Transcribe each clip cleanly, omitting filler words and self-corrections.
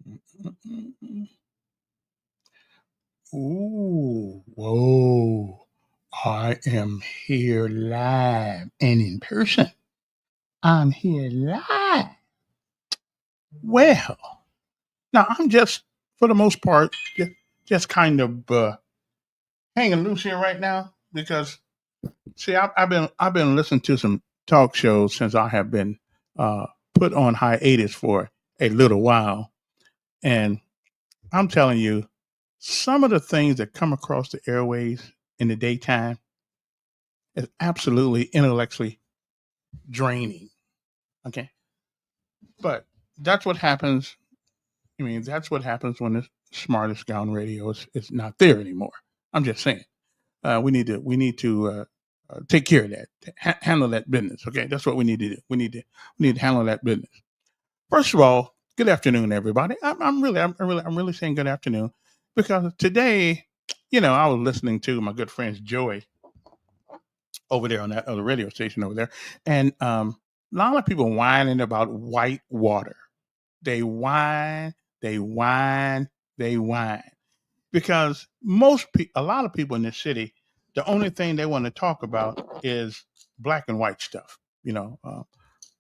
Mm. Ooh, whoa. I am here live and in person. I'm here live. Well, now I'm just, for the most part, just kind of hanging loose here right now because, see, I've been listening to some talk shows since I have been uh, put on hiatus for a little while, and I'm telling you, some of the things that come across the airways in the daytime is absolutely intellectually draining. Okay. But that's what happens. I mean, that's what happens when the smartest guy on radio is not there anymore. I'm just saying. We need to take care of that, handle that business. Okay. That's what we need to do. We need to handle that business. First of all, good afternoon, everybody. I'm really saying good afternoon because today, I was listening to my good friends Joey over there on that other radio station over there, and a lot of people whining about white water. They whine, they whine, they whine because a lot of people in this city, the only thing they want to talk about is black and white stuff.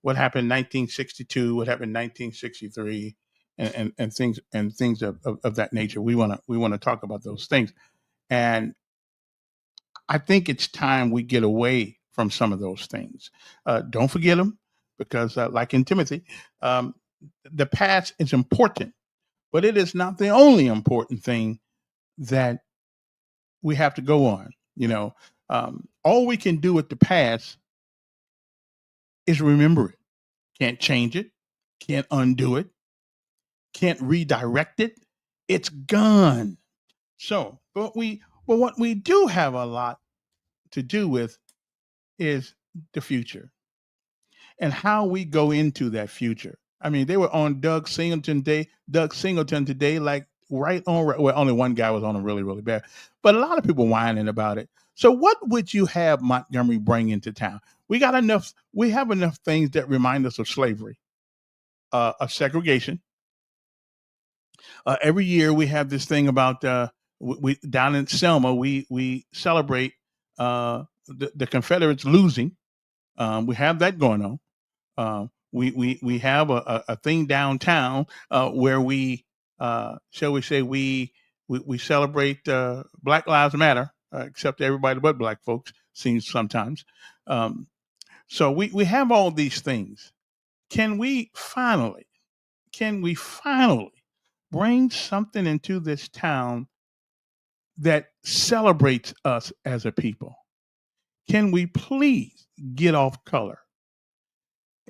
What happened in 1962, what happened in 1963, and things of that nature. We want to talk about those things, and I think it's time we get away from some of those things. Don't forget them because, like in Timothy, um, the past is important, but it is not the only important thing that we have to go on. All we can do with the past is remember it. Can't change it, can't undo it, can't redirect it. It's gone. So, but what we do have a lot to do with is the future and how we go into that future. I mean, they were on Doug Singleton today, like right on. Well, only one guy was on him really, really bad, but a lot of people whining about it. So, what would you have Montgomery bring into town? We got enough. We have enough things that remind us of slavery, of segregation. Every year we have this thing about we down in Selma. We celebrate the Confederates losing. We have that going on. We have a thing downtown where we shall we say we celebrate Black Lives Matter, except everybody but black folks seems sometimes. Um, so we have all these things. Can we finally can we finally bring something into this town that celebrates us as a people? Can we please get off color?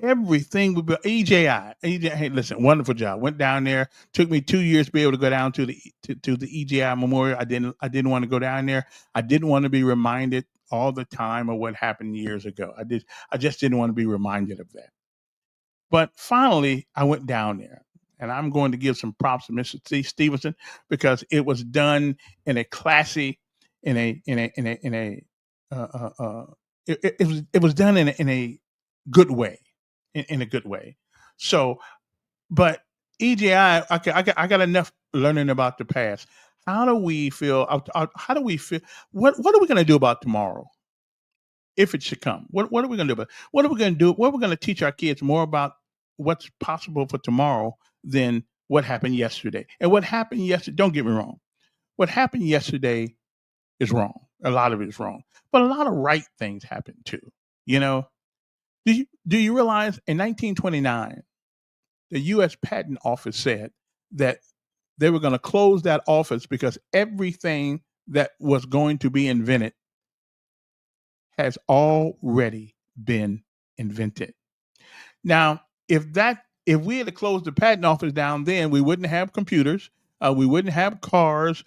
Everything would be EJI. Hey, listen, wonderful job. Went down there. Took me 2 years to be able to go down to the EJI Memorial. I didn't want to go down there. I didn't want to be reminded all the time of what happened years ago. I just didn't want to be reminded of that. But finally, I went down there, and I'm going to give some props to Mr. C. Stevenson because it was done in a classy, in a it was done in a good way, in a good way. So, but EGI, I got enough learning about the past. How do we feel? How do we feel? What are we going to do about tomorrow? If it should come. What are we gonna do about it? What are we gonna do? What are we gonna teach our kids more about what's possible for tomorrow than what happened yesterday? And what happened yesterday, don't get me wrong. What happened yesterday is wrong. A lot of it is wrong. But a lot of right things happened too. You know, do you realize in 1929, the US Patent Office said that they were going to close that office because everything that was going to be invented has already been invented. Now, if we had to close the patent office down then, we wouldn't have computers, we wouldn't have cars,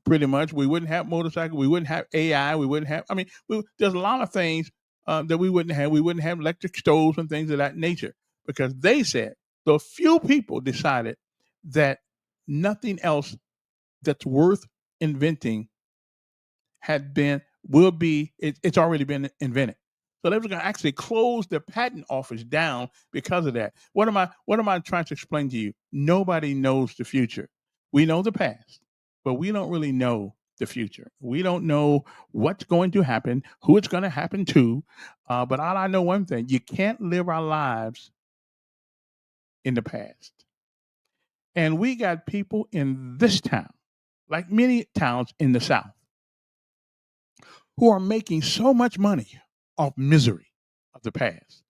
pretty much. We wouldn't have motorcycles. We wouldn't have AI. We wouldn't have. I mean, there's a lot of things that we wouldn't have. We wouldn't have electric stoves and things of that nature because they said the few people decided that nothing else that's worth inventing had been will be. It's already been invented. So they were going to actually close the patent office down because of that. What am I trying to explain to you? Nobody knows the future. We know the past, but we don't really know the future. We don't know what's going to happen, who it's going to happen to. But all I know one thing: you can't live our lives in the past. And we got people in this town, like many towns in the South, who are making so much money off misery of the past.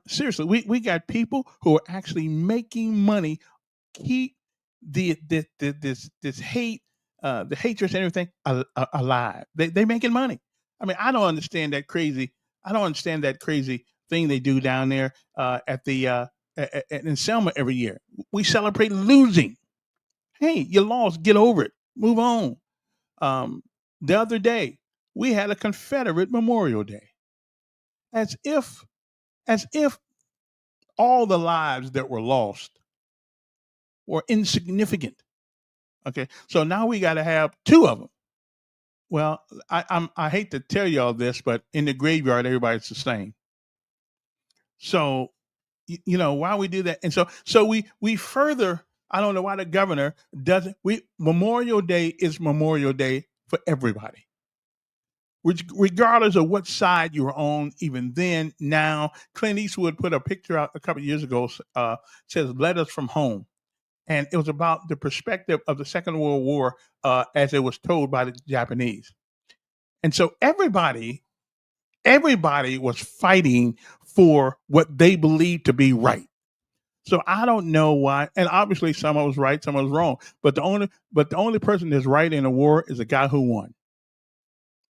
Seriously, we got people who are actually making money, keep this hate, the hatred and everything alive. They making money. I mean, I don't understand that crazy. I don't understand that crazy thing they do down there at the in Selma every year. We celebrate losing. Hey, you lost. Get over it. Move on. Um, the other day, we had a Confederate Memorial Day, as if all the lives that were lost were insignificant. Okay, so now we got to have two of them. Well, I hate to tell y'all this, but in the graveyard, everybody's the same. So why we do that, and so we further. I don't know why the governor doesn't. We Memorial Day is Memorial Day for everybody, which regardless of what side you're on. Even then, now Clint Eastwood put a picture out a couple of years ago. Says "Letters from Home." And it was about the perspective of the Second World War as it was told by the Japanese. And so everybody was fighting for what they believed to be right. So I don't know why, and obviously some of us right, some of us wrong. But the only person that's right in a war is the guy who won.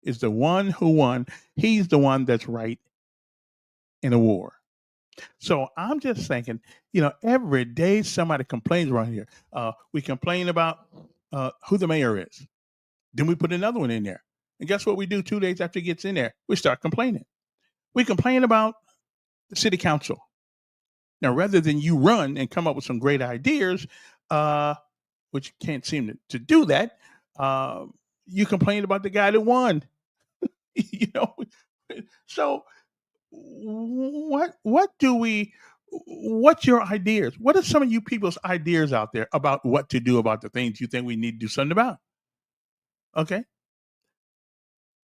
Is the one who won. He's the one that's right in a war. So I'm just thinking, every day somebody complains around here. We complain about who the mayor is. Then we put another one in there. And guess what we do 2 days after it gets in there? We start complaining. We complain about the city council. Now, rather than you run and come up with some great ideas, uh, which you can't seem to do that, uh, you complain about the guy that won. you know, so what do we? What's your ideas? What are some of you people's ideas out there about what to do about the things you think we need to do something about? Okay,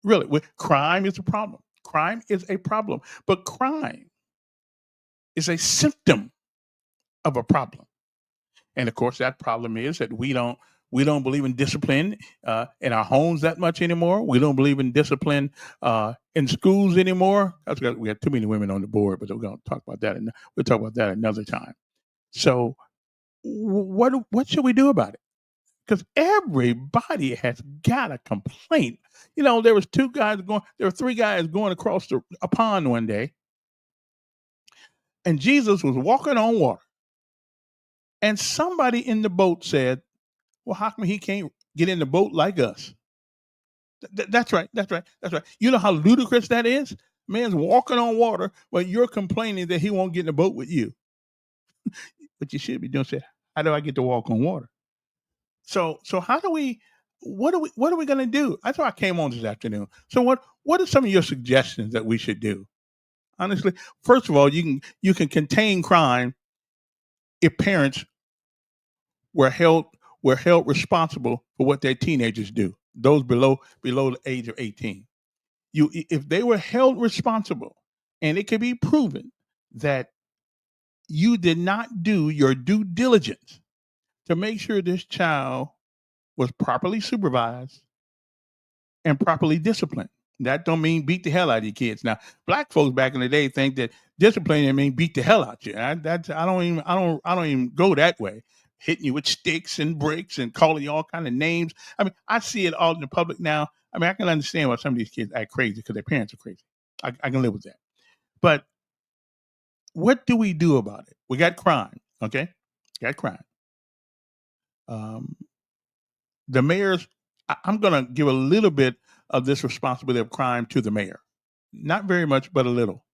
really, crime is a problem. Crime is a problem, but crime is a symptom of a problem. And of course, that problem is that we don't believe in discipline in our homes that much anymore. We don't believe in discipline in schools anymore. That's because we have too many women on the board, but we're going to talk about that. And we'll talk about that another time. So, what should we do about it? Because everybody has got a complaint. There were three guys going across a pond one day, and Jesus was walking on water. And somebody in the boat said, "Well, how come he can't get in the boat like us?" That's right. That's right. That's right. You know how ludicrous that is? Man's walking on water, but you're complaining that he won't get in the boat with you. What you should be doing is, how do I get to walk on water? So how do we? What are we going to do? That's why I came on this afternoon. So what are some of your suggestions that we should do? Honestly, first of all, you can contain crime if parents were held were held responsible for what their teenagers do. Those below the age of 18. If they were held responsible, and it could be proven that you did not do your due diligence to make sure this child was properly supervised and properly disciplined. That don't mean beat the hell out of your kids. Now, black folks back in the day think that disciplining mean beat the hell out you. I don't even go that way. Hitting you with sticks and bricks and calling you all kind of names. I mean, I see it all in the public now. I mean, I can understand why some of these kids act crazy because their parents are crazy. I can live with that. But what do we do about it? We got crime. Okay, got crime. Um, the mayors. I'm going to give a little bit of this responsibility of crime to the mayor. Not very much, but a little,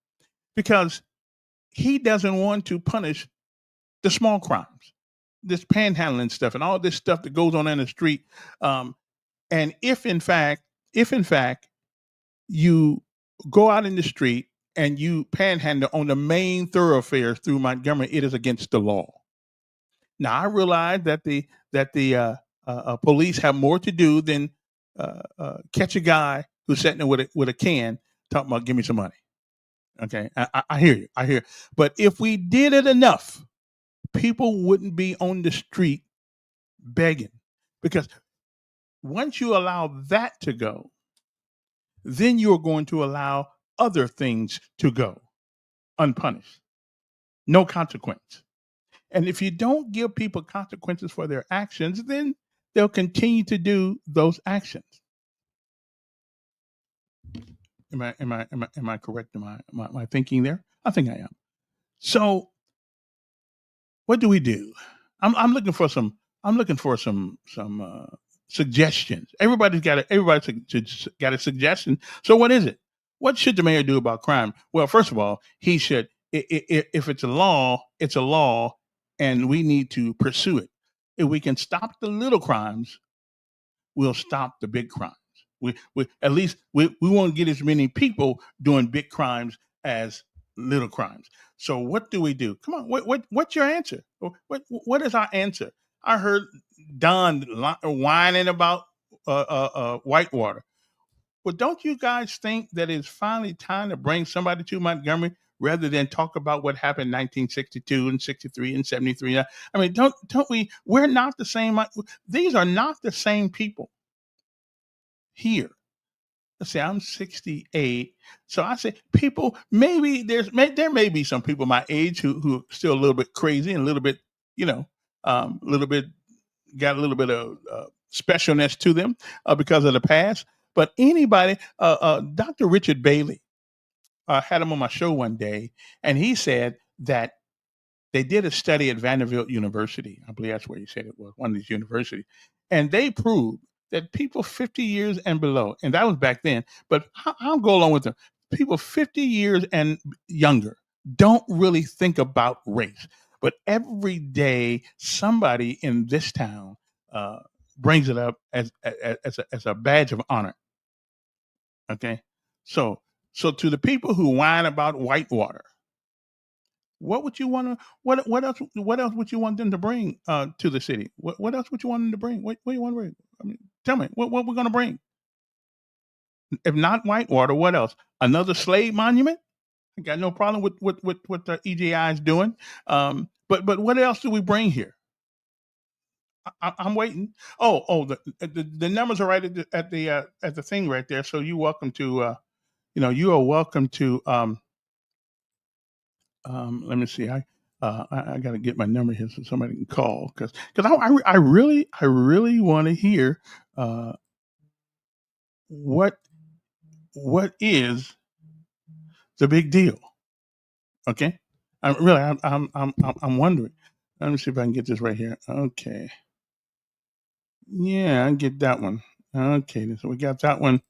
because he doesn't want to punish the small crimes, this panhandling stuff, and all this stuff that goes on in the street. Um, and if in fact you go out in the street and you panhandle on the main thoroughfares through Montgomery, it is against the law. Now I realize that the police have more to do than catch a guy who's sitting there with a can talking about give me some money. Okay, I hear you. I hear, but if we did it enough, people wouldn't be on the street begging, because once you allow that to go, then you're going to allow other things to go unpunished, no consequence. And if you don't give people consequences for their actions, then they'll continue to do those actions. Am I correct in my thinking there? I think I am. So what do we do? I'm looking for some suggestions. Everybody's got a suggestion. So what is it? What should the mayor do about crime? Well, first of all, he should. If it's a law, it's a law, and we need to pursue it. If we can stop the little crimes, we'll stop the big crimes. We at least we won't get as many people doing big crimes as little crimes. So what do we do? Come on, what's your answer? What is our answer? I heard Don whining about Whitewater. Well, don't you guys think that it's finally time to bring somebody to Montgomery rather than talk about what happened in 1962 and 63 and 73? I mean, don't we? We're not the same. These are not the same people here. Let's say I'm 68. So I say people, maybe there may be some people my age who are still a little bit crazy and a little bit, a little bit got a little bit of specialness to them because of the past. But anybody, Dr. Richard Bailey, had him on my show one day, and he said that they did a study at Vanderbilt University. I believe that's where he said it was, one of these universities. And they proved that people 50 years and below, and that was back then, but I'll go along with them. People 50 years and younger don't really think about race. But every day, somebody in this town brings it up as a badge of honor. Okay. So, so to the people who whine about Whitewater, what would you want to? What else? What else would you want them to bring to the city? What else would you want them to bring? What do you want to bring? I mean, tell me what we're going to bring. If not Whitewater, what else? Another slave monument? I got no problem with what the EJI is doing. But what else do we bring here? I'm waiting. Oh, the numbers are right at the thing right there. So you're welcome to. You are welcome to. Let me see. I got to get my number here so somebody can call because I really want to hear uh, what is the big deal. Okay, I'm wondering. Let me see if I can get this right here. Okay, yeah, I can get that one. Okay, so we got that one.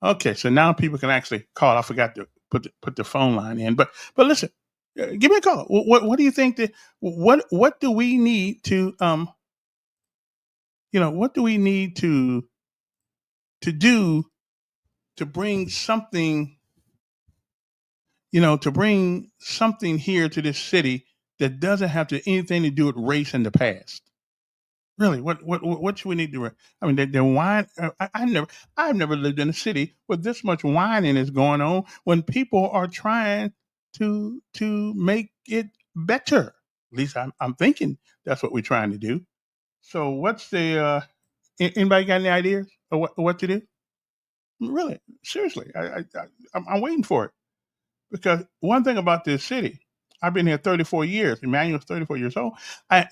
Okay, so now people can actually call. I forgot to put the phone line in, but listen, give me a call. What do you think that what do we need to what do we need to do to bring something to bring something here to this city that doesn't have to anything to do with race in the past? Really, what should we need to do? I mean, the wine. I've never lived in a city where this much whining is going on when people are trying to make it better. At least I'm thinking that's what we're trying to do. So, what's the anybody got any ideas of what to do? Really, seriously, I'm waiting for it. Because one thing about this city, I've been here 34 years. Emmanuel's 34 years old. I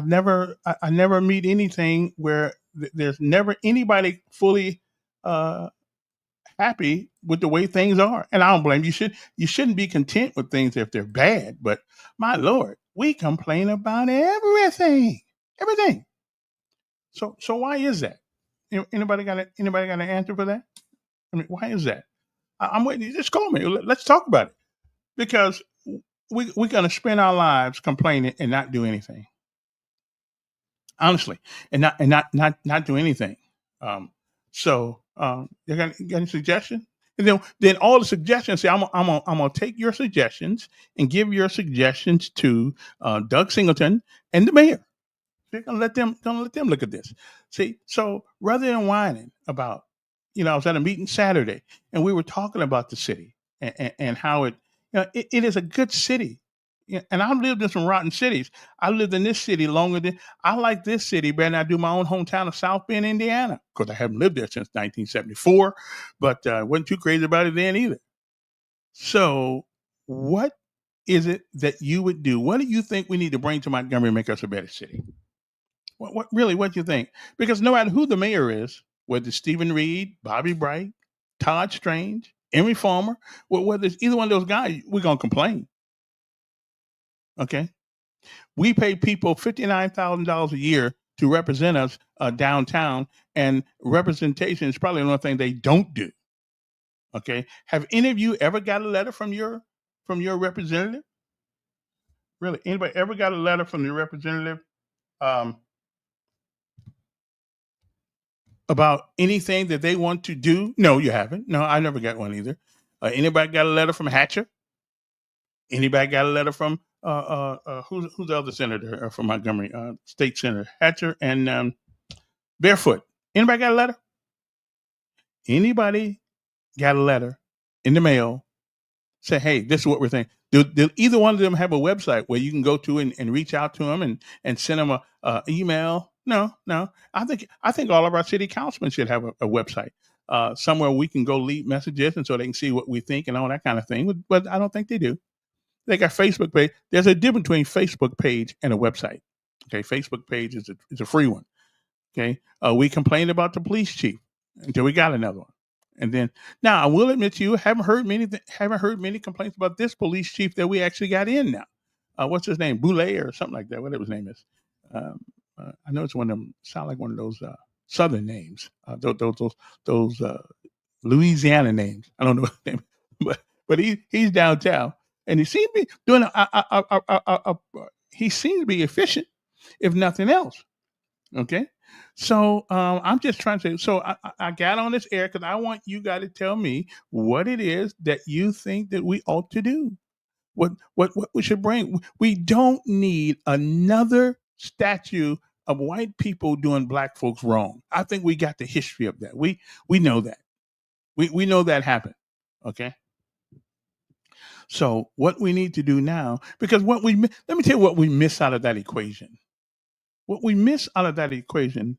never meet anything where there's never anybody fully uh, happy with the way things are. And I don't blame you. You shouldn't be content with things if they're bad. But my Lord, we complain about everything, everything. So why is that? Anybody got an answer for that? I mean, why is that? I'm waiting. Just call me. Let's talk about it because we're going to spend our lives complaining and not do anything. Honestly, and not do anything. Um, you got any suggestion? And then all the suggestions say, I'm gonna take your suggestions and give your suggestions to Doug Singleton and the mayor. They're gonna let them look at this. See, so rather than whining about, I was at a meeting Saturday and we were talking about the city and how it is a good city. Yeah, and I've lived in some rotten cities. I lived in this city longer than I like this city better than I do my own hometown of South Bend, Indiana. Of course, I haven't lived there since 1974, but wasn't too crazy about it then either. So, what is it that you would do? What do you think we need to bring to Montgomery to make us a better city? What really? What do you think? Because no matter who the mayor is, whether it's Stephen Reed, Bobby Bright, Todd Strange, Emery Farmer, whether it's either one of those guys, we're gonna complain. Okay, we pay people $59,000 a year to represent us downtown, and representation is probably one thing they don't do. Okay, have any of you ever got a letter from your representative? Really, anybody ever got a letter from your representative? Um, about anything that they want to do? No, you haven't. No, I never got one either. Anybody got a letter from Hatcher? Anybody got a letter from who's the other senator from Montgomery, state senator Hatcher and Barefoot? Anybody got a letter? Anybody got a letter in the mail? Say, hey, this is what we're thinking. Do either one of them have a website where you can go to and reach out to them and send them a email? No, no. I think all of our city councilmen should have a website somewhere we can go leave messages and so they can see what we think and all that kind of thing. But I don't think they do. They got Facebook page. There's a difference between Facebook page and a website. Okay, Facebook page is a free one. Okay, we complained about the police chief until we got another one. And then now I will admit to you, haven't heard many complaints about this police chief that we actually got in now. What's his name? Boulay or something like that, whatever his name is. Um, I know it's one of them. Sound like one of those southern names. Those Louisiana names. I don't know what name, but he's downtown, and he seems to be doing. He seems to be efficient, if nothing else. Okay. So I'm just trying to say, so I got on this air because I want you guys to tell me what it is that you think that we ought to do. What we should bring. We don't need another statue of white people doing black folks wrong. I think we got the history of that. We know that. We know that happened. Okay. So what we need to do now, because let me tell you what we miss out of that equation. What we miss out of that equation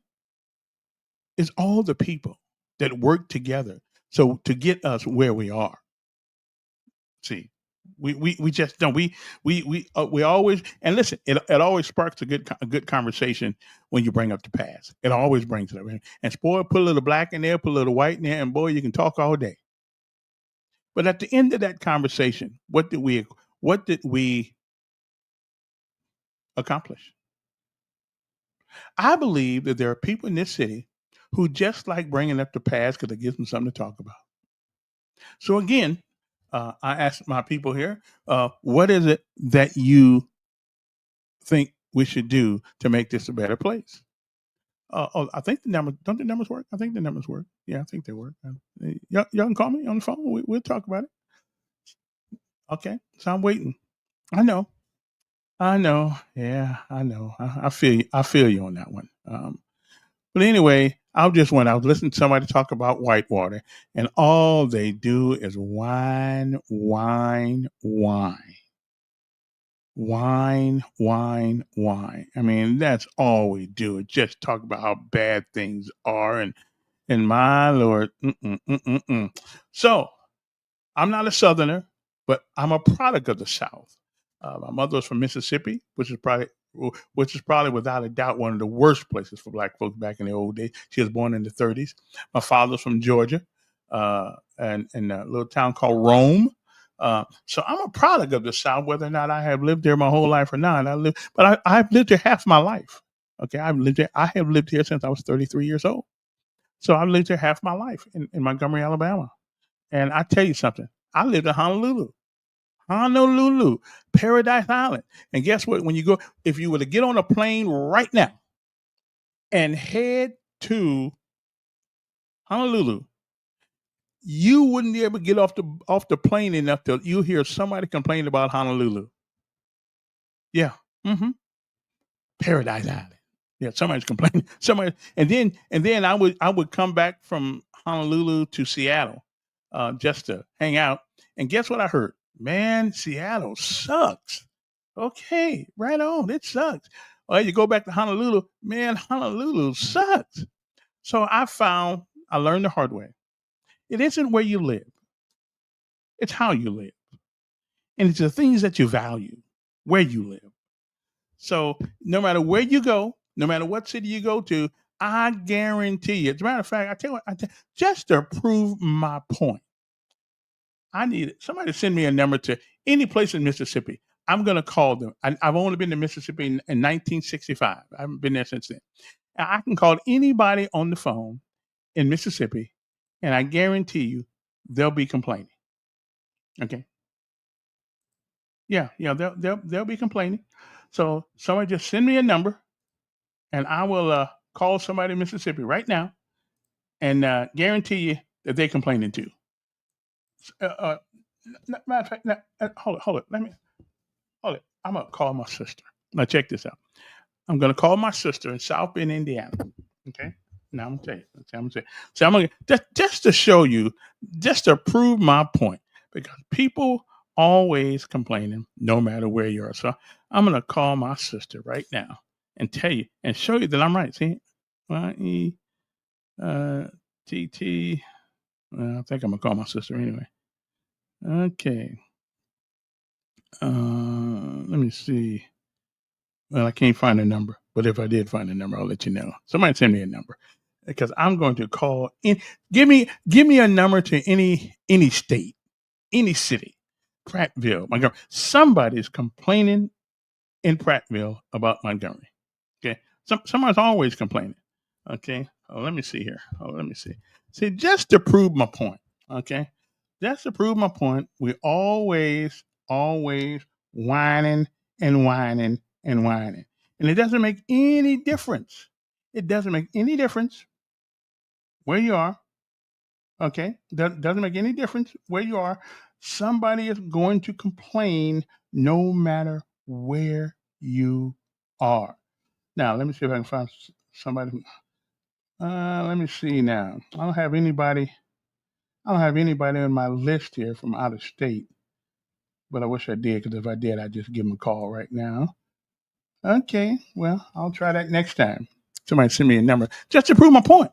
is all the people that work together so to get us where we are. See, we just don't we always, and listen, it always sparks a good conversation when you bring up the past. It always brings it up, and boy, put a little black in there, put a little white in there, and boy, you can talk all day. But at the end of that conversation, what did we accomplish? I believe that there are people in this city who just like bringing up the past because it gives them something to talk about. So again, I ask my people here, what is it that you think we should do to make this a better place? I think the numbers don't the numbers work. I think the numbers work. Yeah, I think they work. Y'all can call me on the phone. We'll talk about it. Okay, so I'm waiting. I know. I know. Yeah, I know. I feel you. I feel you on that one. But anyway, I was listening to somebody talk about whitewater, and all they do is whine, whine, whine, whine, whine, whine. I mean, that's all we do. Is just talk about how bad things are, and my lord, mm-mm, mm-mm, mm. So I'm not a Southerner, but I'm a product of the South. My mother was from Mississippi, which is probably without a doubt one of the worst places for black folks back in the old days. She was born in the 30s. My father's from Georgia, and in a little town called Rome. So I'm a product of the South, whether or not I have lived there my whole life or not. I've lived there half my life. Okay, I've lived there. I have lived here since I was 33 years old. So I've lived there half my life in Montgomery, Alabama. And I tell you something, I lived in Honolulu. Honolulu, Paradise Island. And guess what? If you were to get on a plane right now and head to Honolulu, you wouldn't be able to get off the plane enough till you hear somebody complain about Honolulu. Yeah. Hmm. Paradise Island. Yeah, somebody's complaining. Somebody, and then I would come back from Honolulu to Seattle, just to hang out. And guess what I heard? Man, Seattle sucks. Okay, right on. It sucks. Well, you go back to Honolulu. Man, Honolulu sucks. So I learned the hard way. It isn't where you live; it's how you live, and it's the things that you value where you live. So no matter where you go, no matter what city you go to, I guarantee you. As a matter of fact, I tell you what, just to prove my point, I need somebody to send me a number to any place in Mississippi. I'm going to call them. I've only been to Mississippi in 1965. I haven't been there since then. And I can call anybody on the phone in Mississippi, and I guarantee you they'll be complaining. Okay. Yeah, yeah, they'll be complaining. So somebody just send me a number, and I will call somebody in Mississippi right now and guarantee you that they're complaining too. Uh, uh, Matter of fact, hold it. Hold it. I'm gonna call my sister. Now check this out. I'm gonna call my sister in South Bend, Indiana. Okay. Now I'm gonna tell you. I'm gonna say. So I'm gonna just to show you, just to prove my point, because people always complaining, no matter where you are. So I'm gonna call my sister right now and tell you and show you that I'm right. See, Y-E T-T. Well, I think I'm gonna call my sister anyway. Okay. Let me see. Well, I can't find a number, but if I did find a number, I'll let you know. Somebody send me a number because I'm going to call in. Give me a number to any state, any city, Prattville, Montgomery. Somebody's complaining in Prattville about Montgomery. Okay, someone's always complaining. Okay, let me see here. Let me see. See, just to prove my point. Okay, just to prove my point, we always whining and whining and whining, and it doesn't make any difference. It doesn't make any difference where you are. Okay, doesn't make any difference where you are. Somebody is going to complain no matter where you are. Now, let me see if I can find somebody. Let me see now. I don't have anybody. I don't have anybody on my list here from out of state, but I wish I did because if I did, I'd just give them a call right now. Okay, well, I'll try that next time. Somebody send me a number just to prove my point.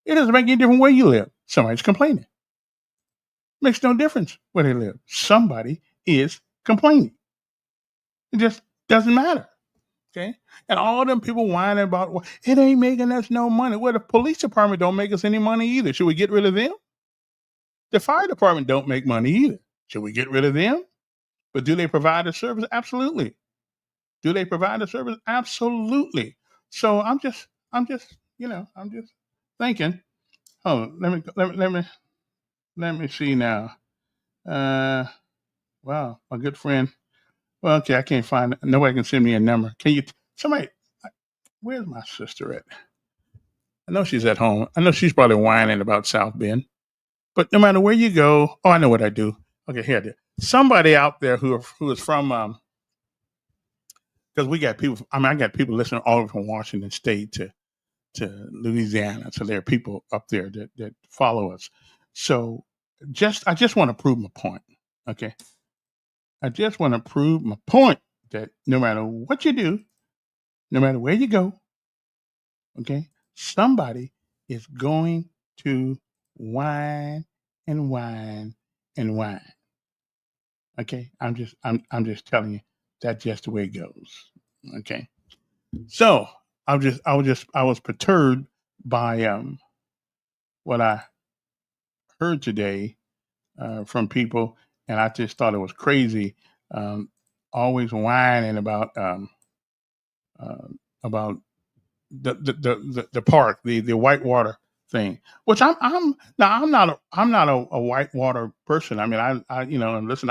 It doesn't make any difference where you live. Somebody's complaining. Makes no difference where they live. Somebody is complaining. It just doesn't matter. Okay. And all them people whining about, well, it ain't making us no money. Well, the police department don't make us any money either. Should we get rid of them? The fire department don't make money either. Should we get rid of them? But do they provide a service? Absolutely. Do they provide a service? Absolutely. So I'm just thinking. Oh, let me see now. Uh, wow, my good friend. Well, okay, I can't find it. Nobody can send me a number. Can you? Somebody, where's my sister at? I know she's at home. I know she's probably whining about South Bend. But no matter where you go, oh, I know what I do. Okay, here it is. Somebody out there who is from because we got people. I mean, I got people listening all over from Washington State to Louisiana. So there are people up there that follow us. So I just want to prove my point. Okay, I just want to prove my point that no matter what you do, no matter where you go, okay, somebody is going to whine and whine and whine. Okay, I'm just telling you that's just the way it goes. Okay, so I was perturbed by what I heard today from people, and I just thought it was crazy. Always whining uh, about the park, the whitewater thing. Which I'm now I'm not a whitewater person. I mean I and listen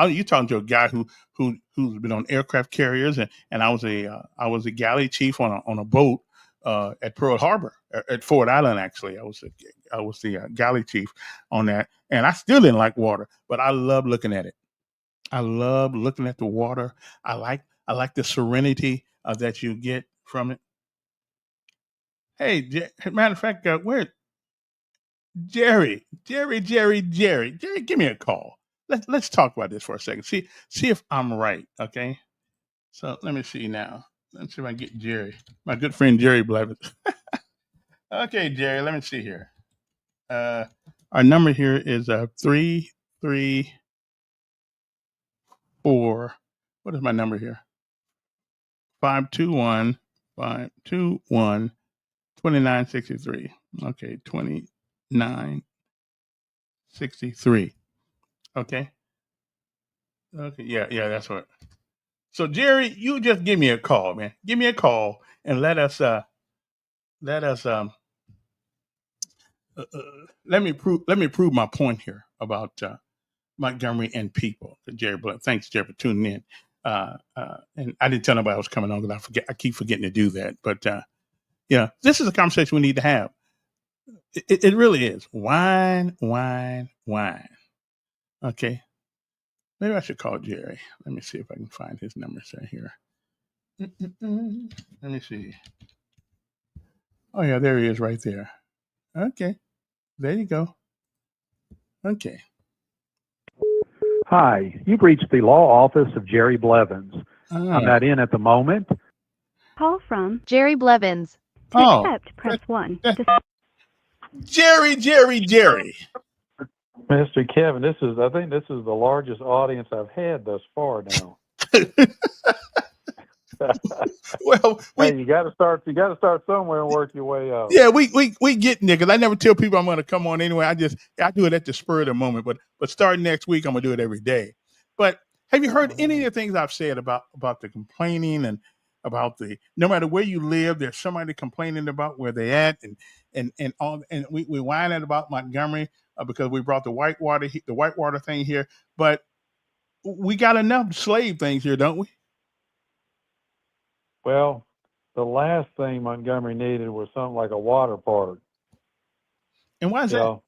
you talking to a guy who's been on aircraft carriers and I was a galley chief on a boat at Pearl Harbor at Ford Island actually. I was galley chief on that, and I still didn't like water, but I love looking at it. I love looking at the water. I like the serenity that you get from it. Hey, matter of fact, where Jerry, give me a call. Let's talk about this for a second. See if I'm right. Okay. So let me see now. Let's see if I can get Jerry, my good friend Jerry Blevins. Okay, Jerry. Let me see here. Uh, our number here is 334. What is my number here? 521 521 2963. Okay, 2963. Okay. Okay. Yeah, that's what. So Jerry, you just give me a call, man. Give me a call and let us let me prove my point here about Montgomery and people. Jerry Blunt. Thanks, Jerry, for tuning in. And I didn't tell nobody I was coming on because I keep forgetting to do that. But yeah, this is a conversation we need to have. It really is. Wine, wine, wine. Okay. Maybe I should call Jerry. Let me see if I can find his numbers right here. Let me see. Oh yeah, there he is right there. Okay. There you go. Okay. Hi, you've reached the law office of Jerry Blevins. I'm not in at the moment. Call from Jerry Blevins. To Oh, accept, press 1. Jerry. Mr. Kevin, I think this is the largest audience I've had thus far now. Well, Hey, you got to start somewhere and work your way up. yeah, we get there because I never tell people I'm going to come on anyway. I do it at the spur of the moment. But starting next week, I'm going to do it every day. But have you heard any of the things I've said about the complaining and about the no matter where you live, there's somebody complaining about where they at and all and we whining about Montgomery because we brought the whitewater thing here, but we got enough slave things here, don't we? Well, the last thing Montgomery needed was something like a water park. And why is that?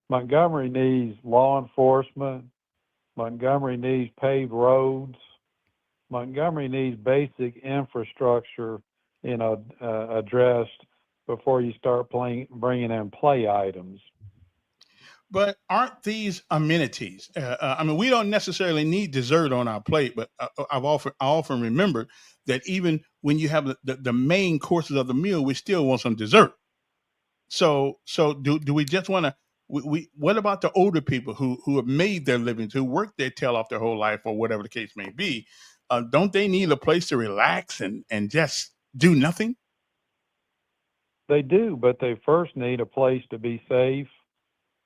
Montgomery needs law enforcement. Montgomery needs paved roads. Montgomery needs basic infrastructure, addressed before you start bringing in play items. But aren't these amenities? I mean, we don't necessarily need dessert on our plate, but I often remembered that even when you have the main courses of the meal, we still want some dessert. So do we just want to? What about the older people who have made their livings, who worked their tail off their whole life, or whatever the case may be? Don't they need a place to relax and just do nothing? They do, but they first need a place to be safe,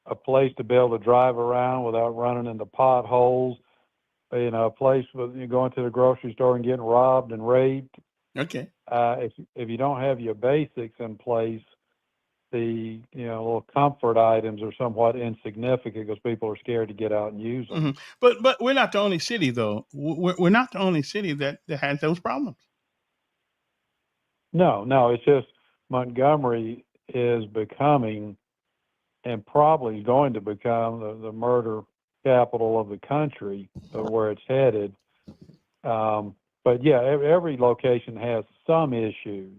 a place to be able to drive around without running into potholes, a place with you going to the grocery store and getting robbed and raped. Okay. If you don't have your basics in place, the little comfort items are somewhat insignificant because people are scared to get out and use them. But we're not the only city though. We're not the only city that has those problems. No, it's just Montgomery is becoming and probably going to become the murder capital of the country, where it's headed. But yeah, every location has some issues.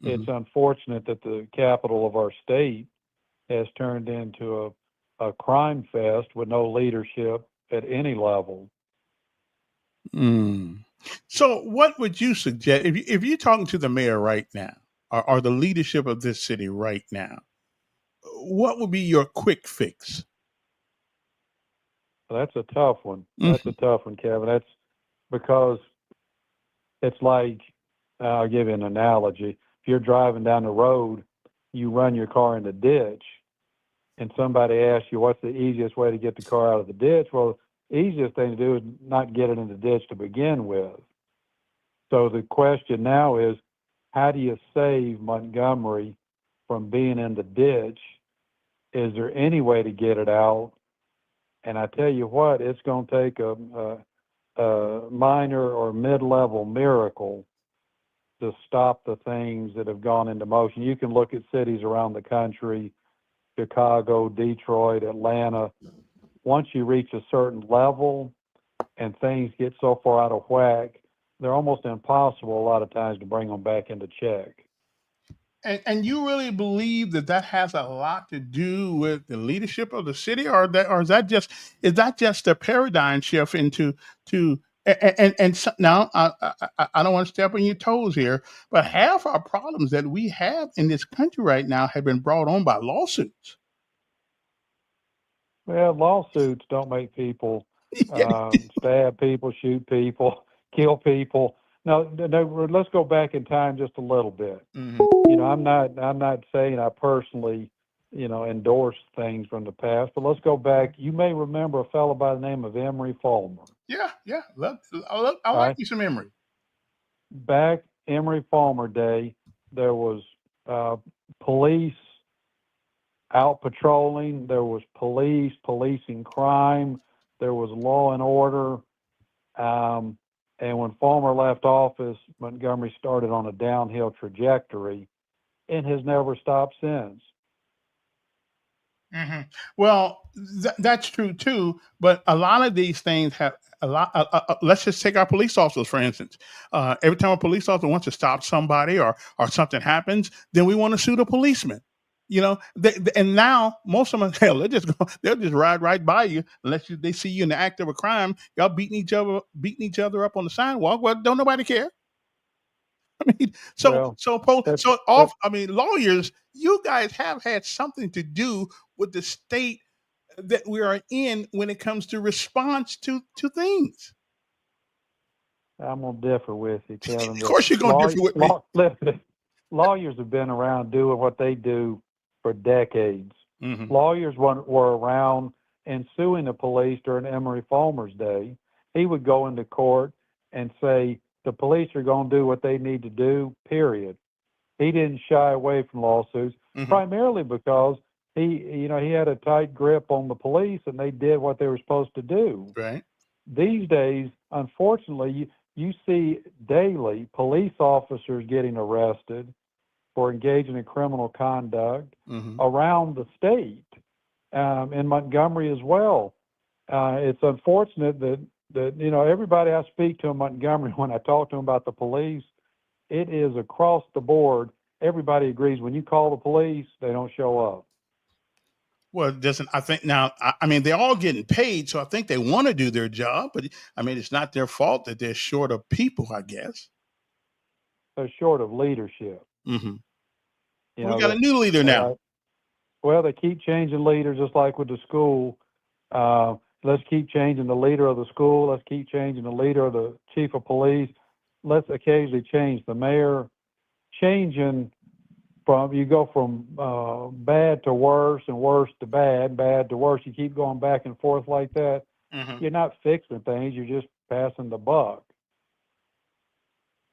It's unfortunate that the capital of our state has turned into a crime fest with no leadership at any level. Mm. So, what would you suggest if you're talking to the mayor right now, or the leadership of this city right now? What would be your quick fix? That's a tough one. That's a tough one, Kevin. That's because it's like, I'll give you an analogy. If you're driving down the road, you run your car in the ditch, and somebody asks you what's the easiest way to get the car out of the ditch. Well, the easiest thing to do is not get it in the ditch to begin with. So the question now is, how do you save Montgomery from being in the ditch? Is there any way to get it out? And I tell you what, it's going to take a minor or mid-level miracle to stop the things that have gone into motion. You can look at cities around the country Chicago, Detroit, Atlanta. Once you reach a certain level and things get so far out of whack, they're almost impossible a lot of times to bring them back into check. And you really believe that that has a lot to do with the leadership of the city, or is that just a paradigm shift into to and so, now I don't want to step on your toes here, but half our problems that we have in this country right now have been brought on by lawsuits. Well, lawsuits don't make people stab people, shoot people, kill people. No, no, let's go back in time just a little bit. Hmm. I'm not saying I personally, endorse things from the past, but let's go back. You may remember a fellow by the name of Emery Fulmer. Yeah, yeah. I All like right, me some memory. back Emery Fulmer day, there was uh, police out patrolling. There was police policing crime. There was law and order. Um, and when Fulmer left office, Montgomery started on a downhill trajectory and has never stopped since. Hmm. Well, that's true too. But a lot of these things have a lot. Let's just take our police officers for instance. Every time a police officer wants to stop somebody or something happens, then we want to sue the policeman. And now most of them, hell, they'll just ride right by you unless they see you in the act of a crime. Y'all beating each other up on the sidewalk. Well, don't nobody care. I mean, Well, that's that. lawyers, you guys have had something to do with the state that we are in when it comes to response to things. I'm gonna differ with you, Kevin. Of But course, you're going to differ with me. listen, lawyers have been around doing what they do for decades. Hmm. Lawyers were around and suing the police during Emery Fulmer's day. He would go into court and say the police are going to do what they need to do. Period. He didn't shy away from lawsuits, Hmm. primarily because he had a tight grip on the police and they did what they were supposed to do. Right. These days, unfortunately, you see daily police officers getting arrested for engaging in criminal conduct Hmm. around the state, in Montgomery as well. It's unfortunate that everybody I speak to in Montgomery, when I talk to them about the police, it is across the board. Everybody agrees when you call the police, they don't show up. Well, it doesn't I think now? I mean, they're all getting paid, so I think they want to do their job. But I mean, it's not their fault that they're short of people. I guess. They're short of leadership. Hmm. You We know got a that. new leader now. Well, they keep changing leaders, just like with the school. Let's keep changing the leader of the school. Let's keep changing the leader of the chief of police. Let's occasionally change the mayor. Changing you go from bad to worse and worse to bad, bad to worse. You keep going back and forth like that. Hmm. You're not fixing things. You're just passing the buck.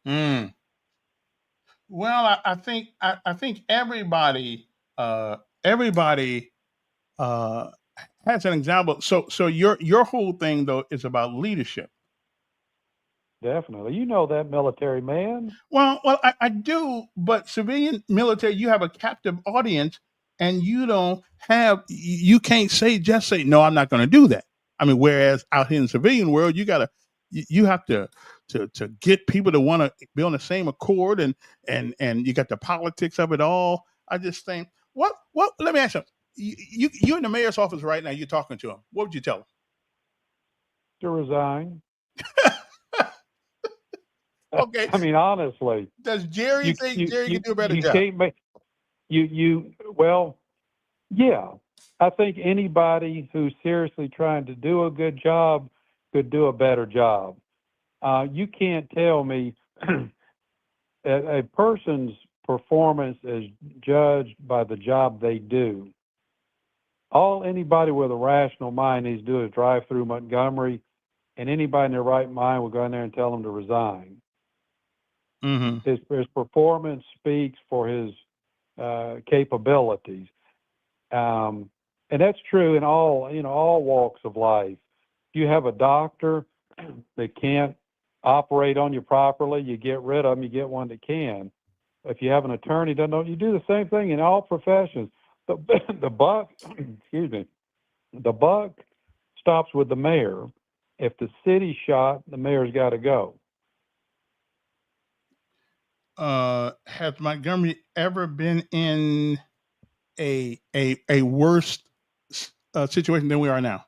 Mm. Well, I think everybody uh, has an example. So your whole thing though is about leadership. Definitely. You know that, military man. Well, I do, but civilian military, you have a captive audience, and you can't just say no. I'm not going to do that. I mean, whereas out here in the civilian world, you have to get people to want to be on the same accord, and you got the politics of it all. I just think what. Let me ask you. You're in the mayor's office right now. You're talking to him. What would you tell To resign. him? Okay. I mean, honestly, Does Jerry you think you Jerry you can do a better you job? can't make you well. Yeah, I think anybody who's seriously trying to do a good job could do a better job. You can't tell me a person's performance is judged by the job they do. All anybody with a rational mind needs to do is drive through Montgomery, and anybody in their right mind will go in there and tell them to resign. Hmm. His performance speaks for his capabilities, um, and that's true in all walks of life. If you have a doctor that can't operate on you properly, you get rid of them. You get one that can. If you have an attorney that doesn't know, you do the same thing in all professions. the buck, excuse me, the buck stops with the mayor. If the city's shot, the mayor's got to go. Has Montgomery ever been in a worse situation than we are now?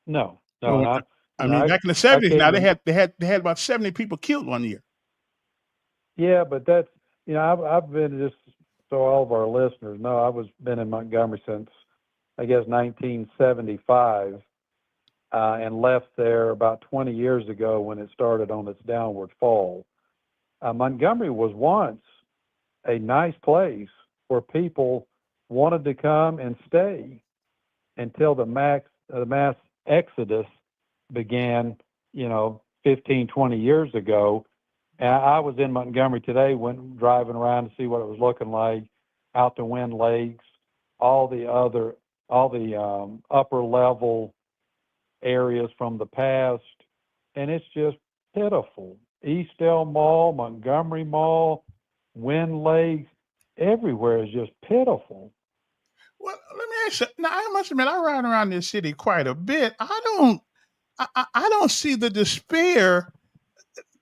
No, no, Well, and I mean, back in the I '70s, now can't. they had about 70 people killed one year. Yeah, but that's I've been just so all of our listeners know been in Montgomery since I guess 1975, and left there about 20 years ago when it started on its downward fall. Montgomery was once a nice place where people wanted to come and stay until the mass exodus began, 15, 20 years ago. And I was in Montgomery today, went driving around to see what it was looking like out to Wind Lakes, all the upper level areas from the past, and it's just pitiful. Eastdale Mall, Montgomery Mall, Wind Lakes, everywhere is just pitiful. Well, let me ask you. Now, I must admit, I ride around this city quite a bit. I don't see the despair.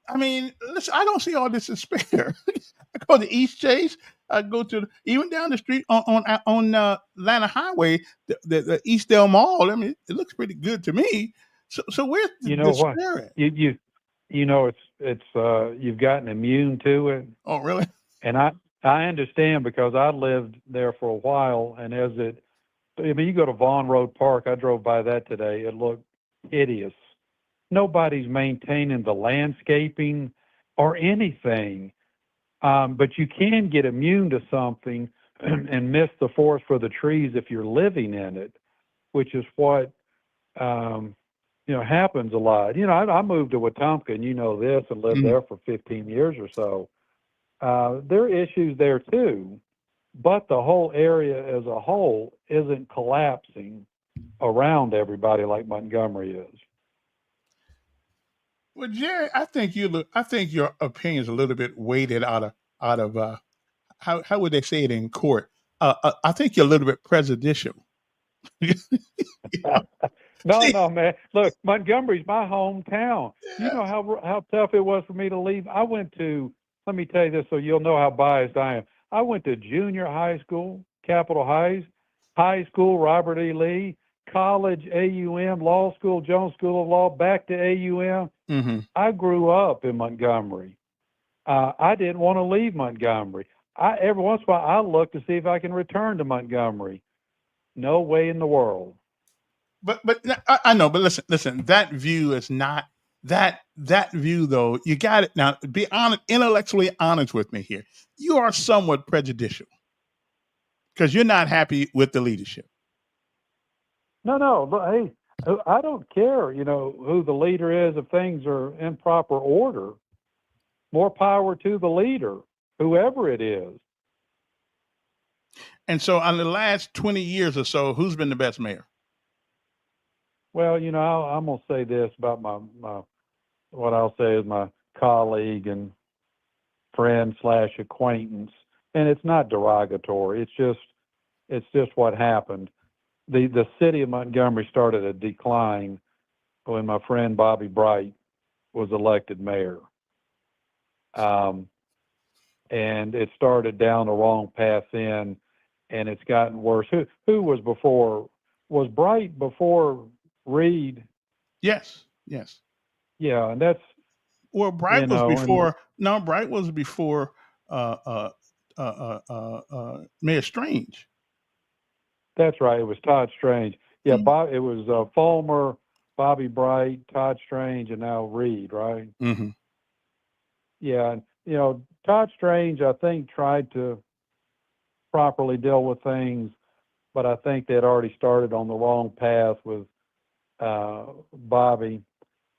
I mean, listen, I don't see all this despair. I go to East Chase. I go to even down the street on Atlanta Highway, the Eastdale Mall. I mean, it looks pretty good to me. So where's the You know what? despair at? It's you've gotten immune to it. Oh, really? And I understand because I lived there for a while, and you go to Vaughn Road Park. I drove by that today. It looked hideous. Nobody's maintaining the landscaping or anything. But you can get immune to something and miss the forest for the trees if you're living in it, which is what happens a lot. I moved to Wetumpka, and this, and lived there for 15 years or so. There are issues there too, but the whole area as a whole isn't collapsing around everybody like Montgomery is. Well, Jerry, I think your opinion's a little bit weighted out of how would they say it in court? I think you're a little bit prejudicial. No, man. Look, Montgomery's my hometown. You know how tough it was for me to leave. Let me tell you this so you'll know how biased I am. I went to junior high school, Capitol Heights, high school, Robert E. Lee, college, AUM, law school, Jones School of Law, back to AUM. Mm-hmm. I grew up in Montgomery. I didn't want to leave Montgomery. Every once in a while, I look to see if I can return to Montgomery. No way in the world. But I know. But listen. That view is not that view though. You got it now. Be honest, intellectually honest with me here. You are somewhat prejudicial because you're not happy with the leadership. No. But hey, I don't care. Who the leader is if things are in proper order. More power to the leader, whoever it is. And so, on the last 20 years or so, who's been the best mayor? Well, I'm going to say this about my what I'll say is my colleague and friend / acquaintance, and it's not derogatory. It's just what happened. The city of Montgomery started a decline when my friend Bobby Bright was elected mayor. And it started down the wrong path then, and it's gotten worse. Who was before? Was Bright before Reed? Yes. Yeah, and that's Bright was before. No, Bright was before Mayor Strange. That's right. It was Todd Strange. Yeah, it was Fulmer, Bobby Bright, Todd Strange, and now Reed, right? Mm-hmm. Yeah, and Todd Strange, I think, tried to properly deal with things, but I think they'd already started on the wrong path with Bobby,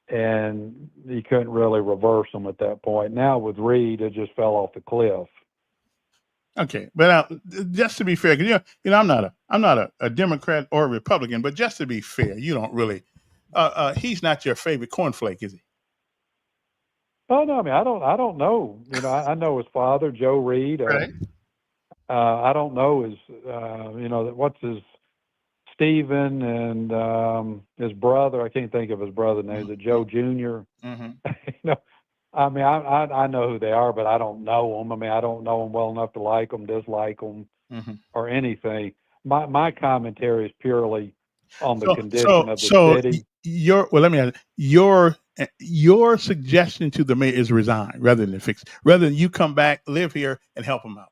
and you couldn't really reverse them at that point. Now with Reed, it just fell off the cliff. Okay, but just to be fair, because I'm not a Democrat or a Republican, but just to be fair, you don't really. He's not your favorite cornflake, is he? Oh no, I mean I don't know. I know his father, Joe Reed. Right. I don't know his, what's his, Stephen and his brother. I can't think of his brother name. Is it Joe Jr.? Mm-hmm. I mean, I know who they are, but I don't know them. I mean, I don't know them well enough to like them, dislike them, Mm-hmm. or anything. My commentary is purely on the So, condition of the city. let me ask your suggestion to the mayor is resign rather than fix, rather than you come back, live here, and help him out.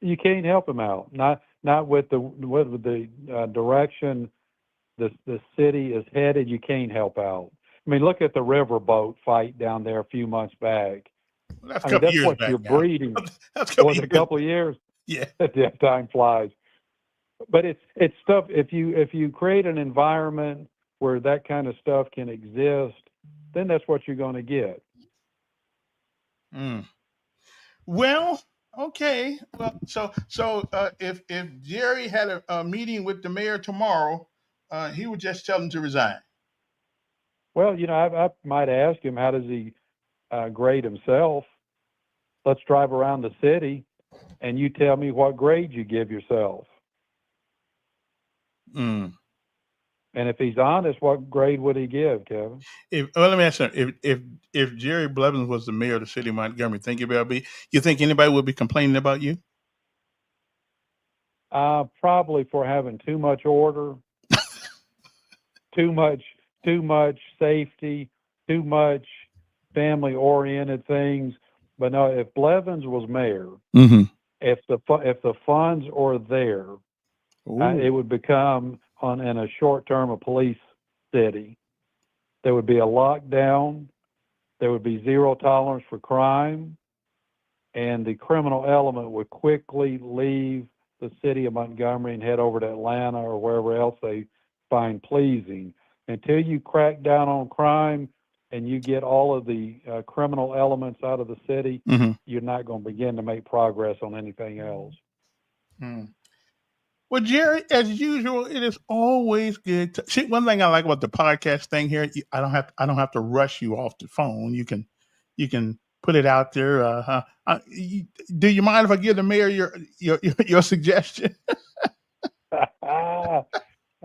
You can't help them out. Not with the direction the city is headed. You can't help out. I mean, look at the riverboat fight down there a few months back. Well, that's a I mean, couple that's years what back you're now. breeding. That's a couple Was it a years. couple of years? Yeah. That time flies. But it's stuff. If you create an environment where that kind of stuff can exist, then that's what you're going to get. Mm. Well, okay. Well, if Jerry had a meeting with the mayor tomorrow, he would just tell him to resign. Well, I might ask him, how does he grade himself? Let's drive around the city, and you tell me what grade you give yourself. Mm. And if he's honest, what grade would he give, Kevin? Let me ask you, if Jerry Blevins was the mayor of the city of Montgomery, you think anybody would be complaining about you? Probably for having too much order, too much too much safety, too much family oriented things. But no, if Blevins was mayor, Mm-hmm. if the funds are there, it would become in a short term a police city. There would be a lockdown. There would be zero tolerance for crime, and the criminal element would quickly leave the city of Montgomery and head over to Atlanta or wherever else they find pleasing. Until you crack down on crime and you get all of the criminal elements out of the city, Mm-hmm. you're not going to begin to make progress on anything else. Mm. Well, Jerry, as usual, it is always good. See, one thing I like about the podcast thing here, I don't have to rush you off the phone. You can put it out there. Do you mind if I give the mayor your suggestion?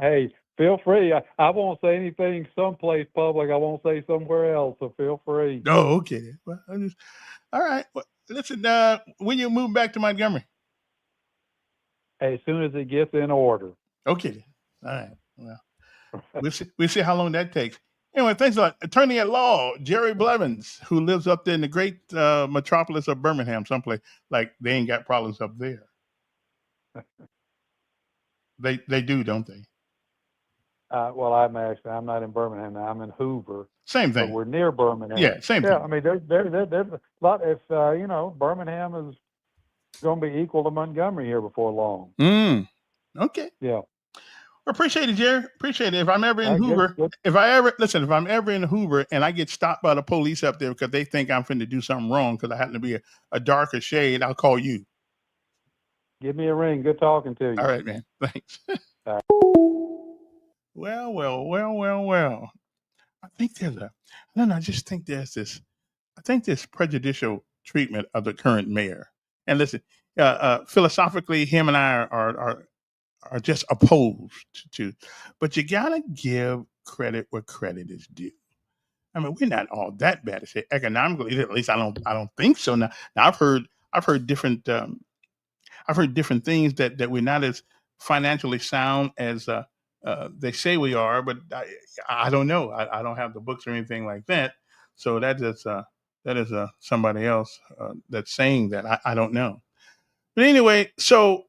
Hey, feel free. I won't say anything someplace public. I won't say somewhere else. So feel free. Oh, okay. Well, all right. Well, listen. When you move back to Montgomery? Hey, as soon as it gets in order. Okay. All right. Well, we'll see how long that takes. Anyway, thanks a lot. Attorney at law, Jerry Blevins, who lives up there in the great metropolis of Birmingham, someplace like they ain't got problems up there. They do, don't they? Well, I'm not in Birmingham now. I'm in Hoover. Same But thing. we're near Birmingham. Yeah, same Yeah, thing. I mean, there's a lot. If Birmingham is going to be equal to Montgomery here before long. Okay. Yeah. Appreciate it, Jerry. Appreciate it. If I'm ever in Hoover, Good. if I'm ever in Hoover and I get stopped by the police up there because they think I'm finna do something wrong because I happen to be a darker shade, I'll call you. Give me a ring. Good talking to you. All right, man. Thanks. All right. Well. I think there's a, I don't know. I just think there's this. I think there's prejudicial treatment of the current mayor. And listen, philosophically, him and I are just opposed to, but you gotta give credit where credit is due. I mean, we're not all that bad to say economically. At least I don't think so. Now I've heard different I've heard different things that we're not as financially sound as they say we are, but I don't know. I don't have the books or anything like that. So that is somebody else that's saying that. I don't know. But anyway, so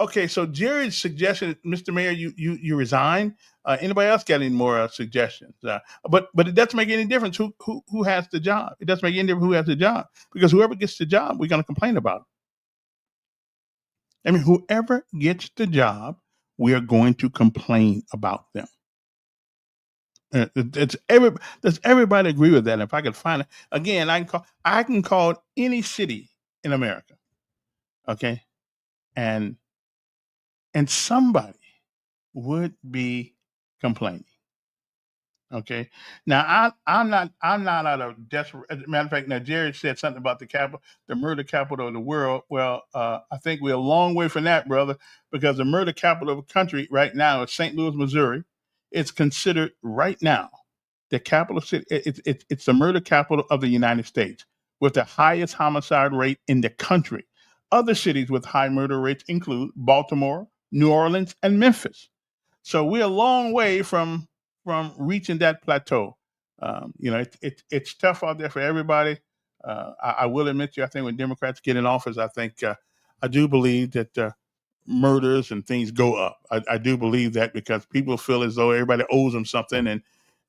okay, so Jared suggested, Mr. Mayor, you resign. Anybody else got any more suggestions? But it doesn't make any difference who has the job. It doesn't make any difference who has the job because whoever gets the job, we're going to complain about it. I mean, whoever gets the job, we are going to complain about them. Does everybody agree with that? If I could find it again, I can call any city in America, okay, and somebody would be complaining. Okay. Now I'm not out of desperate. As a matter of fact, now Jerry said something about the murder capital of the world. Well, I think we're a long way from that, brother, because the murder capital of the country right now is St. Louis, Missouri. It's considered right now the capital city. It's the murder capital of the United States with the highest homicide rate in the country. Other cities with high murder rates include Baltimore, New Orleans, and Memphis. So we're a long way from reaching that plateau. It's tough out there for everybody. I will admit to you, I think when Democrats get in office, I do believe that murders and things go up. I do believe that because people feel as though everybody owes them something, and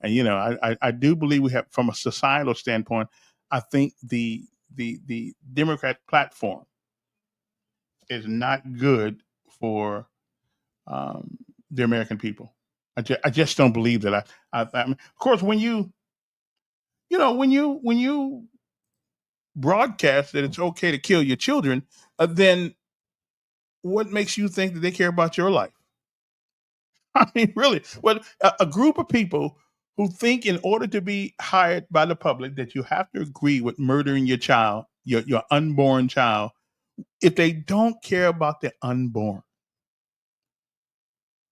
I do believe we have, from a societal standpoint, I think the Democrat platform is not good for um, the American people. I just don't believe that. I mean, of course, when you broadcast that it's okay to kill your children, then what makes you think that they care about your life? I mean, really, what a group of people who think in order to be hired by the public that you have to agree with murdering your child, your unborn child, if they don't care about the unborn.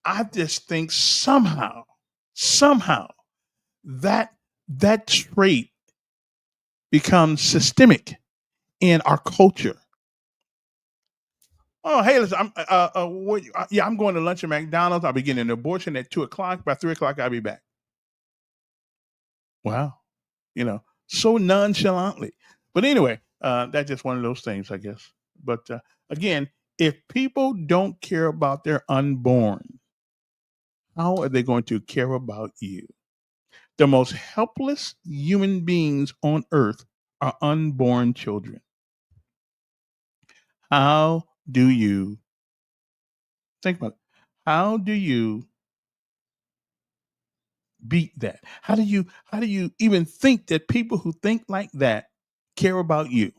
I just think somehow that that trait becomes systemic in our culture. Oh, hey, listen, I'm going to lunch at McDonald's. I'll be getting an abortion at 2 o'clock. By 3 o'clock, I'll be back. Wow, so nonchalantly. But anyway, that's just one of those things, I guess. But again, if people don't care about their unborn, how are they going to care about you? The most helpless human beings on earth are unborn children. How do you think about it? How do you beat that? How do you even think that people who think like that care about you?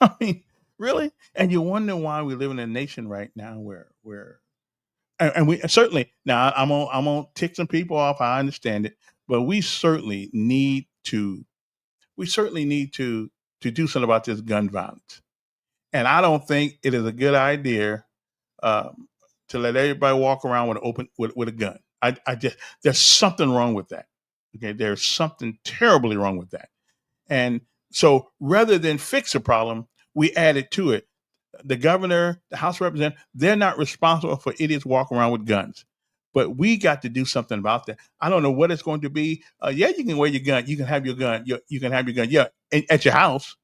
I mean, really? And you wonder why we live in a nation right now where and we certainly, now I'm gonna tick some people off. I understand it, but we certainly need to do something about this gun violence. And I don't think it is a good idea um, to let everybody walk around with an open with a gun. I just there's something wrong with that. Okay, there's something terribly wrong with that. And so rather than fix a problem, we added to it. The governor, the House of Representatives, they're not responsible for idiots walking around with guns. But we got to do something about that. I don't know what it's going to be. Yeah, you can wear your gun. You can have your gun. You can have your gun. Yeah, at your house.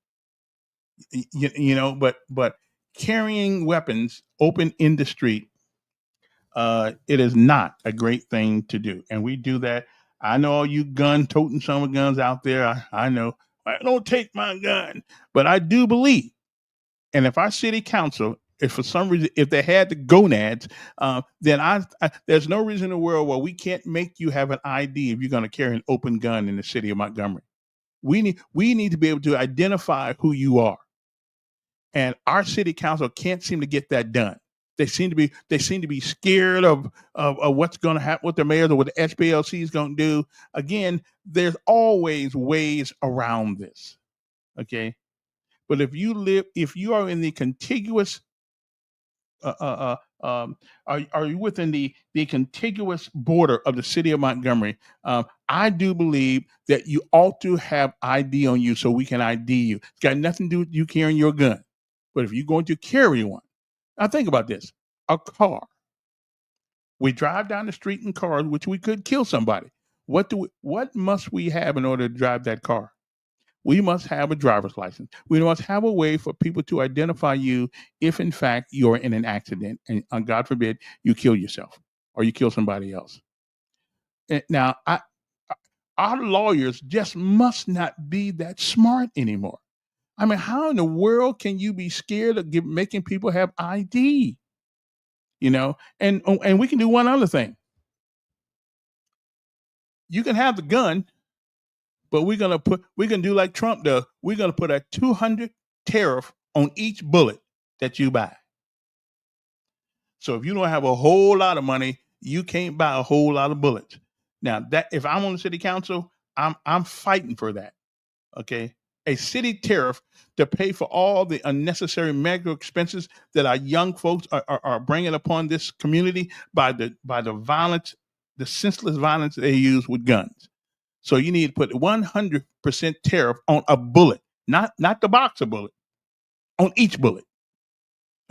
But carrying weapons open in the street, it is not a great thing to do, and we do that. I know all you gun toting summer guns out there. I know I don't take my gun, but I do believe. And if our city council, if for some reason, if they had the gonads, then there's no reason in the world why we can't make you have an ID if you're going to carry an open gun in the city of Montgomery. We need to be able to identify who you are, and our city council can't seem to get that done. They seem to be scared of what's going to happen with the mayors or what the SPLC is going to do. Again, there's always ways around this. Okay, but if you are in the contiguous, uh, uh, are you within the contiguous border of the city of Montgomery? I do believe that you ought to have ID on you so we can ID you. It's got nothing to do with you carrying your gun. But if you're going to carry one, now think about this: a car. We drive down the street in cars, which we could kill somebody. What must we have in order to drive that car? We must have a driver's license. We must have a way for people to identify you if, in fact, you're in an accident and, God forbid, you kill yourself or you kill somebody else. Now, our lawyers just must not be that smart anymore. I mean, how in the world can you be scared of making people have ID? And we can do one other thing. You can have the gun, but we can do like Trump does. We're gonna put a 200 tariff on each bullet that you buy. So if you don't have a whole lot of money, you can't buy a whole lot of bullets. Now that if I'm on the city council, I'm fighting for that. Okay, a city tariff to pay for all the unnecessary medical expenses that our young folks are bringing upon this community by the violence, the senseless violence they use with guns. So you need to put 100% tariff on a bullet, not the box of bullet, on each bullet.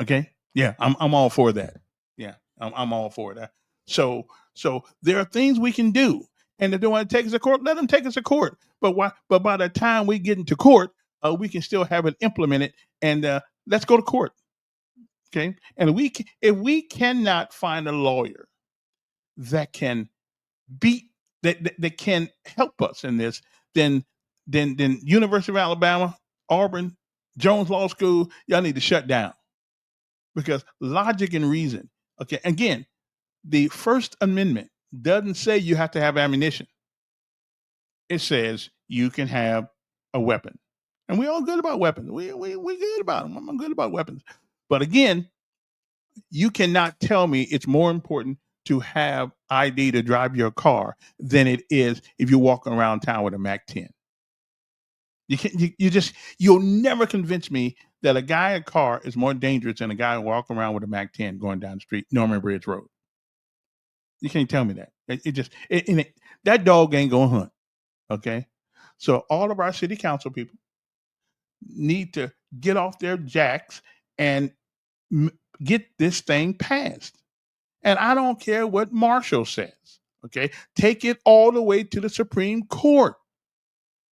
Okay, yeah, I'm all for that. Yeah, I'm all for that. So there are things we can do, and if they want to take us to court, let them take us to court. But why? But by the time we get into court, we can still have it implemented, and let's go to court. Okay, and if we cannot find a lawyer that can beat that can help us in this, then University of Alabama, Auburn, Jones Law School, y'all need to shut down because logic and reason. Okay, again, the First Amendment doesn't say you have to have ammunition. It says you can have a weapon, and we all good about weapons. We good about them. I'm good about weapons, but again, you cannot tell me it's more important to have ID to drive your car than it is if you're walking around town with a Mac 10. You can you'll never convince me that a guy in a car is more dangerous than a guy walking around with a Mac 10 going down the street, Norman Bridge Road. You can't tell me that. That dog ain't gonna hunt. Okay, so all of our city council people need to get off their jacks and get this thing passed. And I don't care what Marshall says. Okay, take it all the way to the Supreme Court.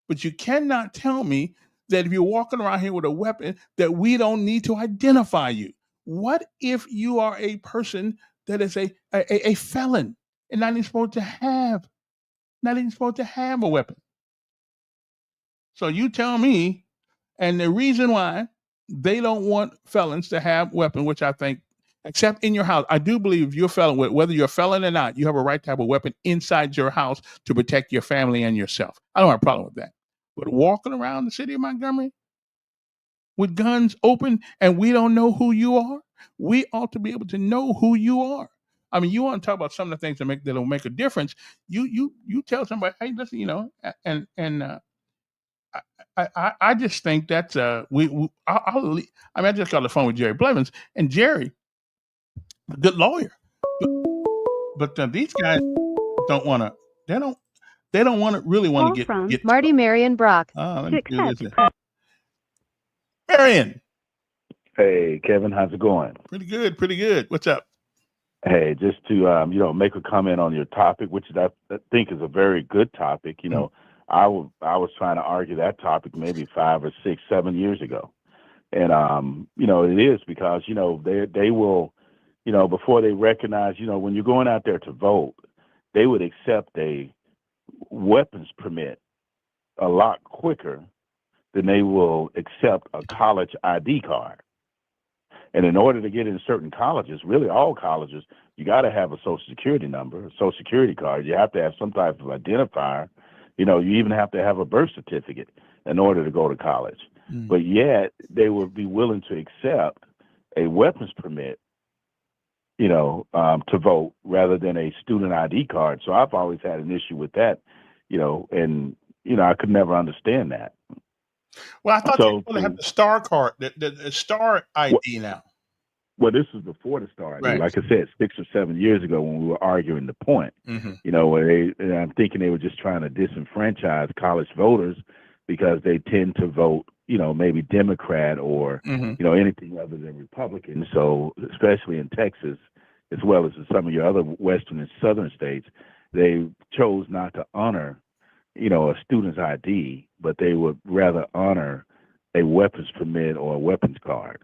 But you cannot tell me that if you're walking around here with a weapon that we don't need to identify you. What if you are a person that is a felon and not even supposed to have a weapon? So you tell me, and the reason why they don't want felons to have weapons, which I think, except in your house, I do believe if you're a felon, whether you're a felon or not, you have a right to have a weapon inside your house to protect your family and yourself. I don't have a problem with that. But walking around the city of Montgomery with guns open and we don't know who you are, we ought to be able to know who you are. I mean, you want to talk about some of the things that'll make a difference. You tell somebody, hey, listen, and I just think that's I just got on the phone with Jerry Blevins, and Jerry, a good lawyer, but these guys don't want to. They don't want to really want to Call get from Marty, Marion, Brock. let To me do accept, this. press. Marion, Hey, Kevin, how's it going? pretty good. What's up? Hey, just to make a comment on your topic, which I think is a very good topic. I was trying to argue that topic maybe 5 or 6, 7 years ago, and it is because they will, before they recognize, when you're going out there to vote, they would accept a weapons permit a lot quicker than they will accept a college ID card. And in order to get in certain colleges, really all colleges, you got to have a Social Security number, a Social Security card. You have to have some type of identifier. You even have to have a birth certificate in order to go to college. Mm. But yet they would be willing to accept a weapons permit, to vote rather than a student ID card. So I've always had an issue with that, and I could never understand that. Well, I thought you were going to have the star card, the star ID now. Well, this was before the star ID. Right. Like I said, 6 or 7 years ago when we were arguing the point, where I'm thinking they were just trying to disenfranchise college voters because they tend to vote, maybe Democrat or, anything other than Republican. So especially in Texas, as well as in some of your other Western and Southern states, they chose not to honor a student's ID, but they would rather honor a weapons permit or a weapons card.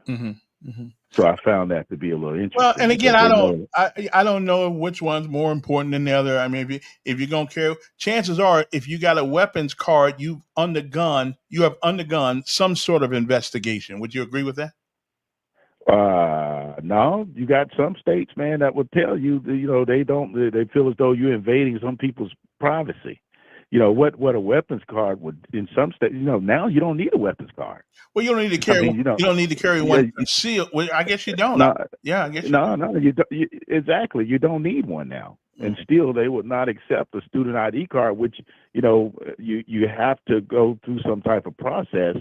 So I found that to be a little interesting. Well, and again, I don't know which one's more important than the other. I mean, if you're gonna carry, chances are, if you got a weapons card, you have undergone some sort of investigation. Would you agree with that? No, you got some states, man, that would tell you, they feel as though you're invading some people's privacy. what a weapons card would in some states. Now you don't need a weapons card. Well, you don't need to I carry. mean, You don't need to carry yeah, one concealed. Well, I guess you don't. no, Yeah, I guess you no, don't. no, you, don't, exactly. You don't need one now, and still they would not accept a student ID card, which you have to go through some type of process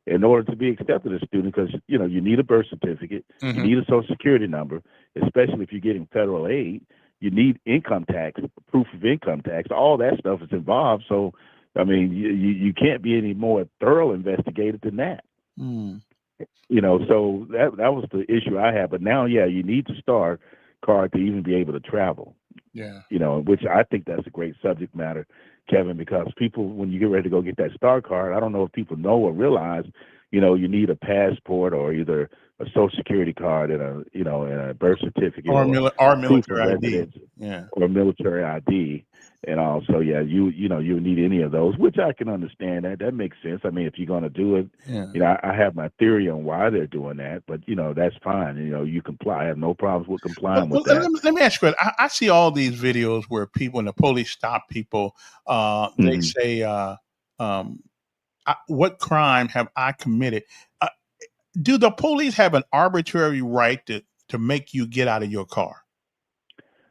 in order to be accepted as a student, because you need a birth certificate, you need a social security number, especially if you're getting federal aid. You need income tax, proof of income tax. All that stuff is involved. So, I mean, you can't be any more thorough investigated than that. So that was the issue I had. But now, yeah, you need the STAR card to even be able to travel. Yeah. Which I think that's a great subject matter, Kevin, because people, when you get ready to go get that STAR card, I don't know if people know or realize, you need a passport or either a social security card and a birth certificate Or proof of military ID. residence, Yeah. or military ID. And also, yeah, you need any of those, which I can understand. That makes sense. I mean, if you're going to do it, I have my theory on why they're doing that, but that's fine. You comply. I have no problems with complying with that. Let me ask you. I see all these videos where people, when the police stop people, they say, "What crime have I committed?" Do the police have an arbitrary right to make you get out of your car?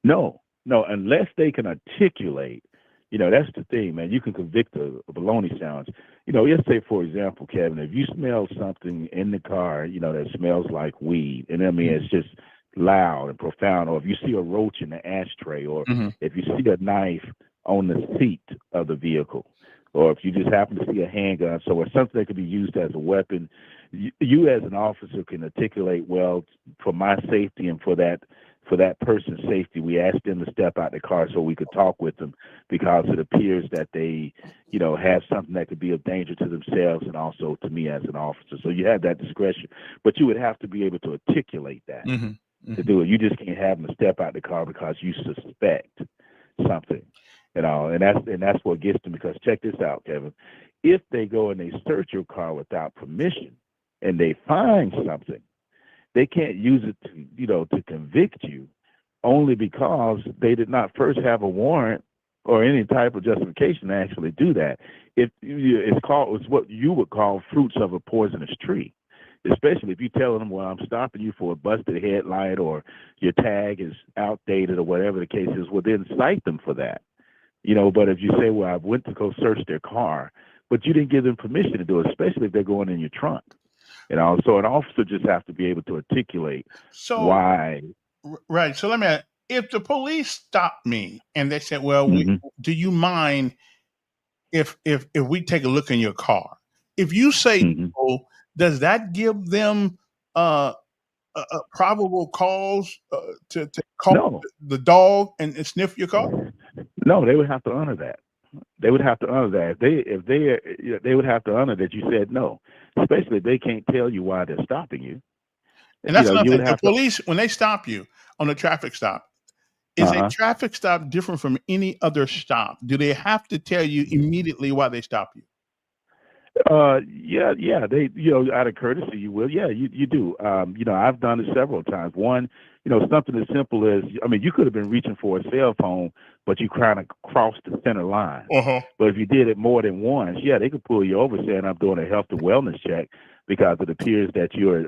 No, unless they can articulate. That's the thing, man. You can convict a baloney sounds. Let's say, for example, Kevin, if you smell something in the car, that smells like weed, and I mean, it's just loud and profound, or if you see a roach in the ashtray, or if you see a knife on the seat of the vehicle, or if you just happen to see a handgun, so it's something that could be used as a weapon, you as an officer can articulate, well, for my safety and for that person's safety, we asked them to step out the car so we could talk with them, because it appears that they, have something that could be of danger to themselves and also to me as an officer. So you have that discretion, but you would have to be able to articulate that to do it. You just can't have them step out the car because you suspect something, and that's what gets them. Because check this out, Kevin, if they go and they search your car without permission and they find something, they can't use it to convict you, only because they did not first have a warrant or any type of justification to actually do that. It's what you would call fruits of a poisonous tree, especially if you tell them, well, I'm stopping you for a busted headlight or your tag is outdated or whatever the case is. Well, then cite them for that. But if you say, well, I went to go search their car, but you didn't give them permission to do it, especially if they're going in your trunk. So an officer just has to be able to articulate why. Right. So let me ask, if the police stop me and they said, well, do you mind if we take a look in your car? If you say no, does that give them a probable cause to call the dog and sniff your car? No, they would have to honor that. They would have to honor that. They would have to honor that you said no, especially if they can't tell you why they're stopping you. And that's another thing. The police, when they stop you on a traffic stop, is a traffic stop different from any other stop? Do they have to tell you immediately why they stop you? Yeah. They, out of courtesy, you will. Yeah, you do. I've done it several times. One, something as simple as, you could have been reaching for a cell phone, but you kind of crossed the center line. But if you did it more than once, yeah, they could pull you over saying, I'm doing a health and wellness check, because it appears that you're,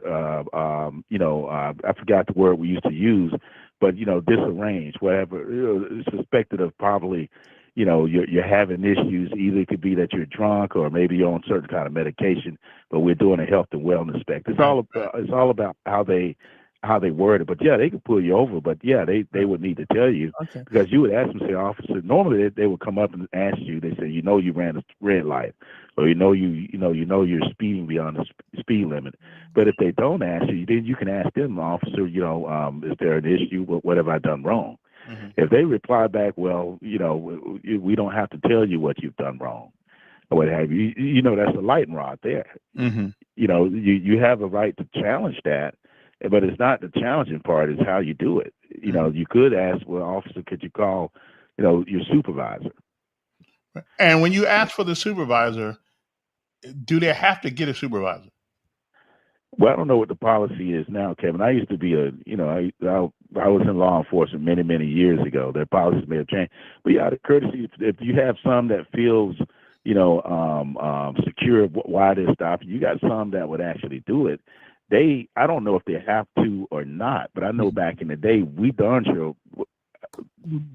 I forgot the word we used to use, but, disarranged, whatever, suspected of probably, you're having issues. Either it could be that you're drunk or maybe you're on certain kind of medication, but we're doing a health and wellness inspect. It's all about how they word it. But yeah, they could pull you over, but yeah, they would need to tell you, because you would ask them, say, officer, normally they would come up and ask you, they say, you ran a red light, or you're speeding beyond the speed limit. But if they don't ask you, then you can ask them, officer, is there an issue? What have I done wrong? If they reply back, well, we don't have to tell you what you've done wrong, or what have you, that's a lightning rod there. You have a right to challenge that, but it's not the challenging part, it's how you do it. You could ask, well, officer, could you call, your supervisor? And when you ask for the supervisor, do they have to get a supervisor? Well, I don't know what the policy is now, Kevin. I used to be I was in law enforcement many, many years ago. Their policies may have changed, but yeah, the courtesy. If you have some that feels, secure why they're stopping, you got some that would actually do it. I don't know if they have to or not, but I know back in the day, we darn sure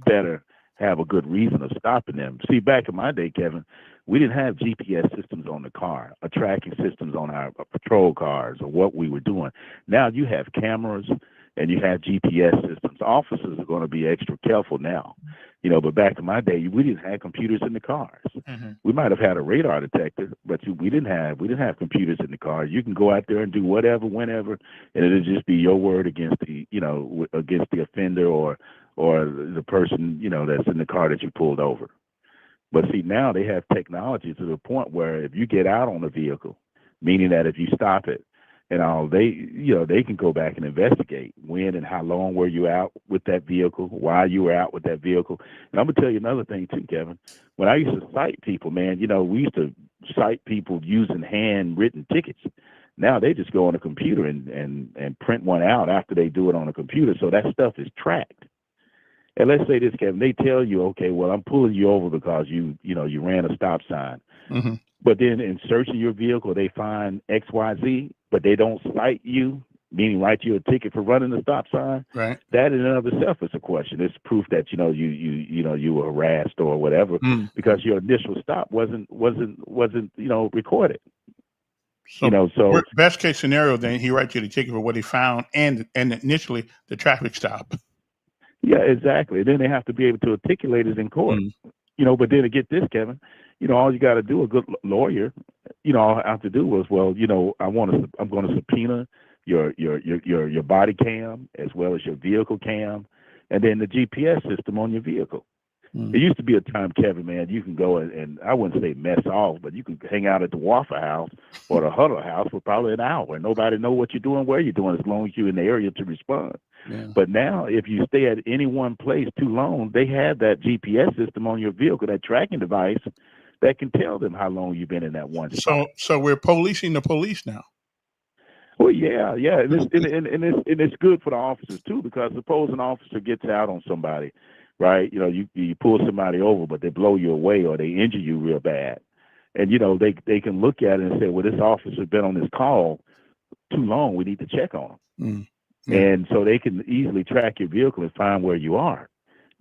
better have a good reason of stopping them. See, back in my day, Kevin, we didn't have GPS systems on the car, or tracking systems on our patrol cars, or what we were doing. Now you have cameras and you have GPS systems. Officers are going to be extra careful now, but back in my day, we didn't have computers in the cars. Mm-hmm. We might have had a radar detector, but we didn't have computers in the car. You can go out there and do whatever, whenever, and it'll just be your word against the offender or the person, that's in the car that you pulled over. But see, now they have technology to the point where if you get out on the vehicle, meaning that if you stop it, they can go back and investigate when and how long were you out with that vehicle, why you were out with that vehicle. And I'm going to tell you another thing too, Kevin. When I used to cite people, man, we used to cite people using handwritten tickets. Now they just go on a computer and print one out after they do it on a computer. So that stuff is tracked. And let's say this, Kevin, they tell you, okay, well, I'm pulling you over because you ran a stop sign. Mm-hmm. But then in searching your vehicle, they find XYZ, but they don't cite you, meaning write you a ticket for running the stop sign. Right. That in and of itself is a question. It's proof that, you were harassed or whatever, because your initial stop wasn't recorded. So best case scenario, then he writes you the ticket for what he found and initially the traffic stop. Yeah, exactly. Then they have to be able to articulate it in court. But then to get this, Kevin, all you got to do, a good lawyer, all I have to do was, I'm going to subpoena your body cam as well as your vehicle cam, and then the GPS system on your vehicle. It used to be a time, Kevin, man, you can go and I wouldn't say mess off, but you could hang out at the Waffle House or the Huddle House for probably an hour and nobody know what you're doing, where you're doing, as long as you're in the area to respond. Yeah. But now, if you stay at any one place too long, they have that GPS system on your vehicle, that tracking device, that can tell them how long you've been in that one spot. So we're policing the police now. Well, yeah, and it's good for the officers too, because suppose an officer gets out on somebody, right? You pull somebody over, but they blow you away or they injure you real bad, and they can look at it and say, well, this officer been on this call too long. We need to check on him. And so they can easily track your vehicle and find where you are,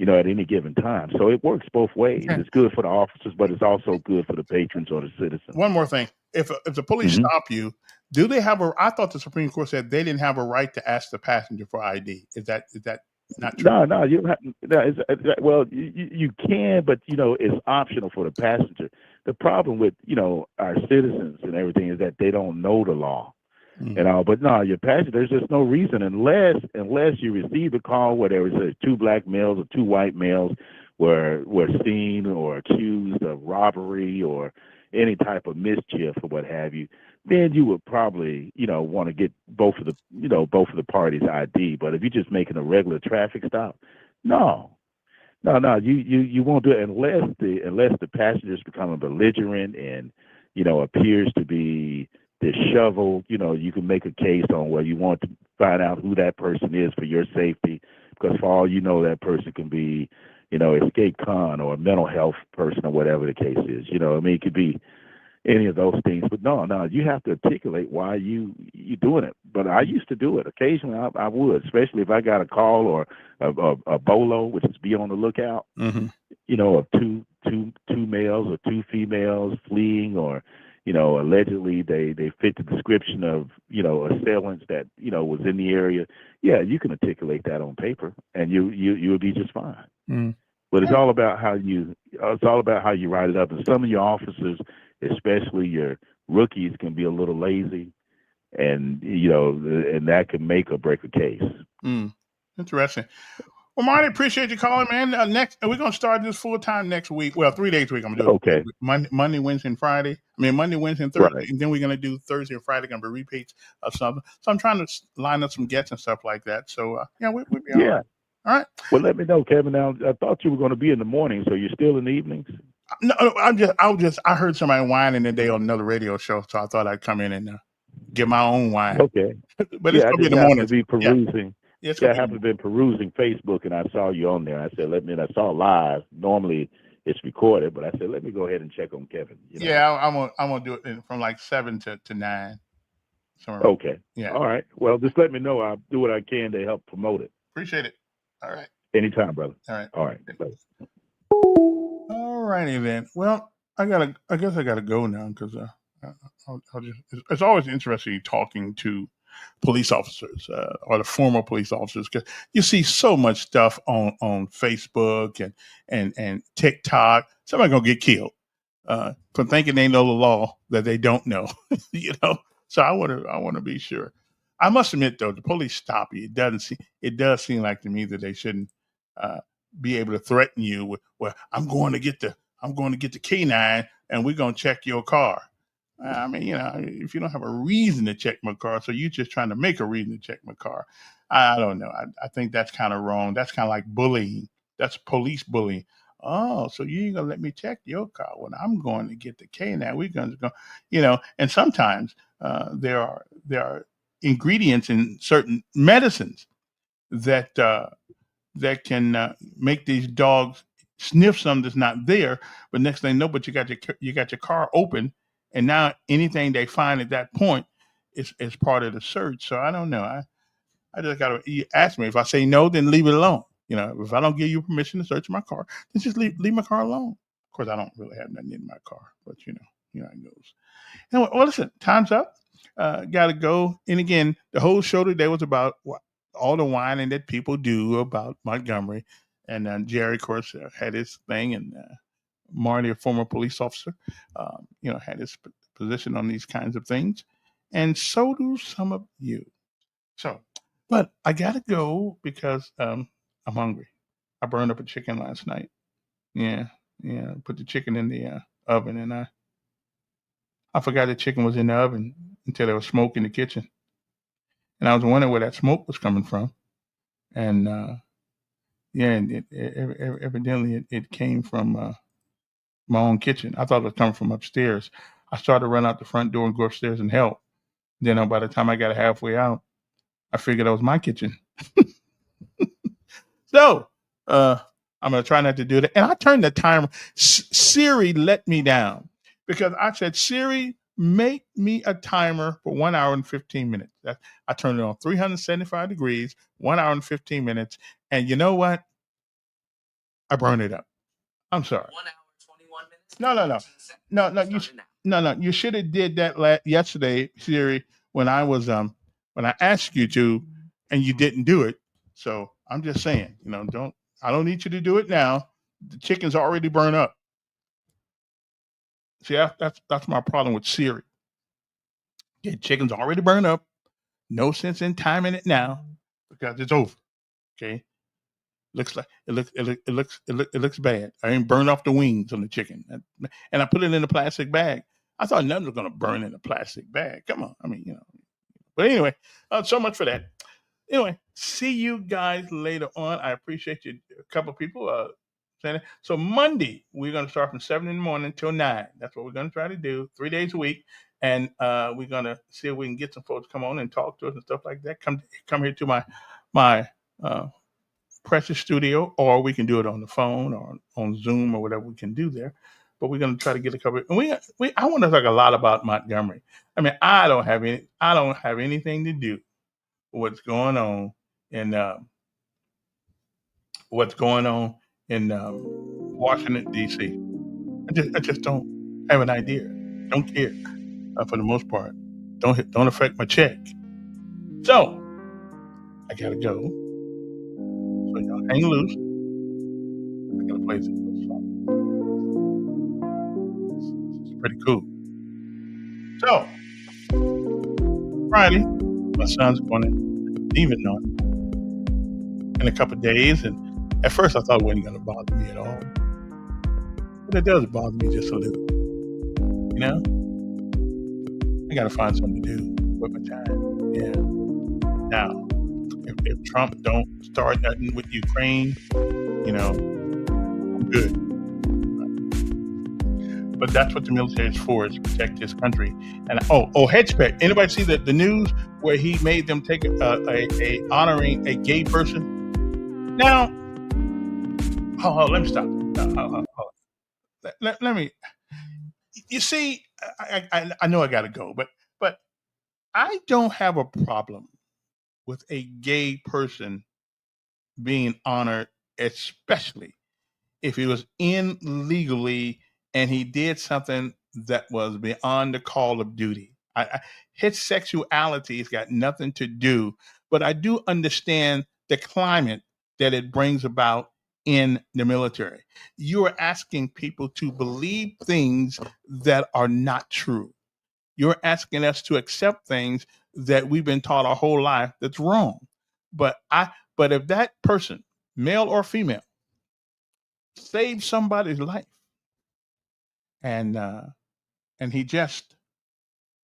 at any given time. So it works both ways. Okay. It's good for the officers, but it's also good for the patrons or the citizens. One more thing. If the police stop you, do they have I thought the Supreme Court said they didn't have a right to ask the passenger for ID. Is that not true? No, you don't have, well, you can, but, it's optional for the passenger. The problem with, our citizens and everything is that they don't know the law. But no, your passenger, there's just no reason unless you receive a call where there was two black males or two white males were seen or accused of robbery or any type of mischief or what have you, then you would probably, want to get both of the parties ID. But if you're just making a regular traffic stop, no, you won't do it unless the passengers become belligerent and, appears to be disheveled. You can make a case on where you want to find out who that person is for your safety, because for all you know, that person can be, escape con or a mental health person or whatever the case is. It could be any of those things. But no, you have to articulate why you doing it. But I used to do it occasionally. I would, especially if I got a call or a bolo, which is be on the lookout. Of two males or two females fleeing, or allegedly they fit the description of, assailants that, was in the area. Yeah, you can articulate that on paper and you'll be just fine. But it's all about how you write it up. And some of your officers, especially your rookies, can be a little lazy, and, and that can make or break a case. Interesting. Well, Marty, appreciate you calling, man. We're going to start this full time next week. Well, 3 days a week. I'm going to do it. Monday, Wednesday, and Friday. Monday, Wednesday, and Thursday. Right. And then we're going to do Thursday and Friday. Going to be repeats of something. So I'm trying to line up some guests and stuff like that. So, we'll be all right. All right. Well, let me know, Kevin. Now, I thought you were going to be in the morning, so you're still in the evenings? No, I heard somebody whining today on another radio show, so I thought I'd come in and give my own whine. Okay. But it's going to be in the morning. To be perusing. Yes, Yeah, I happened to been perusing Facebook and I saw you on there. I said, I saw live. Normally it's recorded, but I said, let me go ahead and check on Kevin. Yeah, I'm gonna do it from like 7 to 9. Okay. Yeah. All right. Well, just let me know. I'll do what I can to help promote it. Appreciate it. All right. Anytime, brother. All right. All right. All righty then. Well, I guess I gotta go now because it's always interesting talking to police officers or the former police officers because you see so much stuff on Facebook and TikTok. Somebody gonna get killed for thinking they know the law that they don't know. So I want to be sure. I must admit though, the police stop you. It does seem like to me that they shouldn't uh, be able to threaten you with, well, I'm going to get the canine and we're going to check your car. I mean, if you don't have a reason to check my car, so you're just trying to make a reason to check my car. I don't know. I think that's kind of wrong. That's kind of like bullying. That's police bullying. Oh, so you ain't gonna let me check your car? Well, I'm going to get the canine. We're going to go, and sometimes there are ingredients in certain medicines that that can make these dogs sniff something that's not there. But next thing you know, but you got your car open, and now anything they find at that point is part of the search. So I don't know. I just gotta you ask me. If I say no, then leave it alone. If I don't give you permission to search my car, then just leave my car alone. Of course, I don't really have nothing in my car, but how it goes. Anyway, well, listen, time's up. Gotta go. And again, the whole show today was about all the whining that people do about Montgomery. And Jerry, of course, had his thing, and Marty, a former police officer, had his position on these kinds of things. And so do some of you. So, but I gotta go because I'm hungry. I burned up a chicken last night. Yeah. Put the chicken in the oven, and I forgot the chicken was in the oven until there was smoke in the kitchen, and I was wondering where that smoke was coming from. And and evidently it came from my own kitchen. I thought it was coming from upstairs. I started to run out the front door and go upstairs and help. Then by the time I got halfway out, I figured that was my kitchen. So I'm gonna try not to do that. And I turned the timer. Siri let me down because I said, Siri, make me a timer for 1 hour and 15 minutes. I turned it on 375 degrees, 1 hour and 15 minutes. And you know what? I burned it up. I'm sorry. 1 hour, 21 minutes? No. You should have did that yesterday, Siri, when I was when I asked you to, and you didn't do it. So I'm just saying, I don't need you to do it now. The chicken's already burned up. See, that's my problem with Siri. The chicken's already burned up. No sense in timing it now because it's over. Okay. It looks bad. I ain't burned off the wings on the chicken, and I put it in a plastic bag. I thought nothing was gonna burn in a plastic bag. Come on, I mean, But anyway, so much for that. Anyway, see you guys later on. I appreciate you. A couple of people saying it. So Monday we're gonna start from 7 in the morning till 9. That's what we're gonna try to do, 3 days a week, and we're gonna see if we can get some folks to come on and talk to us and stuff like that. Come here to my precious studio, or we can do it on the phone or on Zoom or whatever we can do there. But we're going to try to get a cover. And I want to talk a lot about Montgomery. I mean, I don't have anything to do with what's going on in Washington D.C. I just don't have an idea. Don't care for the most part. Don't affect my check. So I gotta go. So y'all hang loose. I gotta play this song. It's pretty cool. So Friday, my son's going to leaving on in a couple of days, and at first I thought it wasn't gonna bother me at all. But it does bother me just a little. I gotta find something to do with my time. Yeah. Now, if Trump don't start nothing with Ukraine, I'm good. But that's what the military is for, is to protect his country. And hedge spec. Anybody see the news where he made them take a honoring a gay person. Now, let me stop. Let me. You see, I know I got to go, but I don't have a problem with a gay person being honored, especially if he was in legally and he did something that was beyond the call of duty. His sexuality has got nothing to do, but I do understand the climate that it brings about in the military. You are asking people to believe things that are not true. You're asking us to accept things that we've been taught our whole life that's wrong. But if that person, male or female, saved somebody's life, and he just,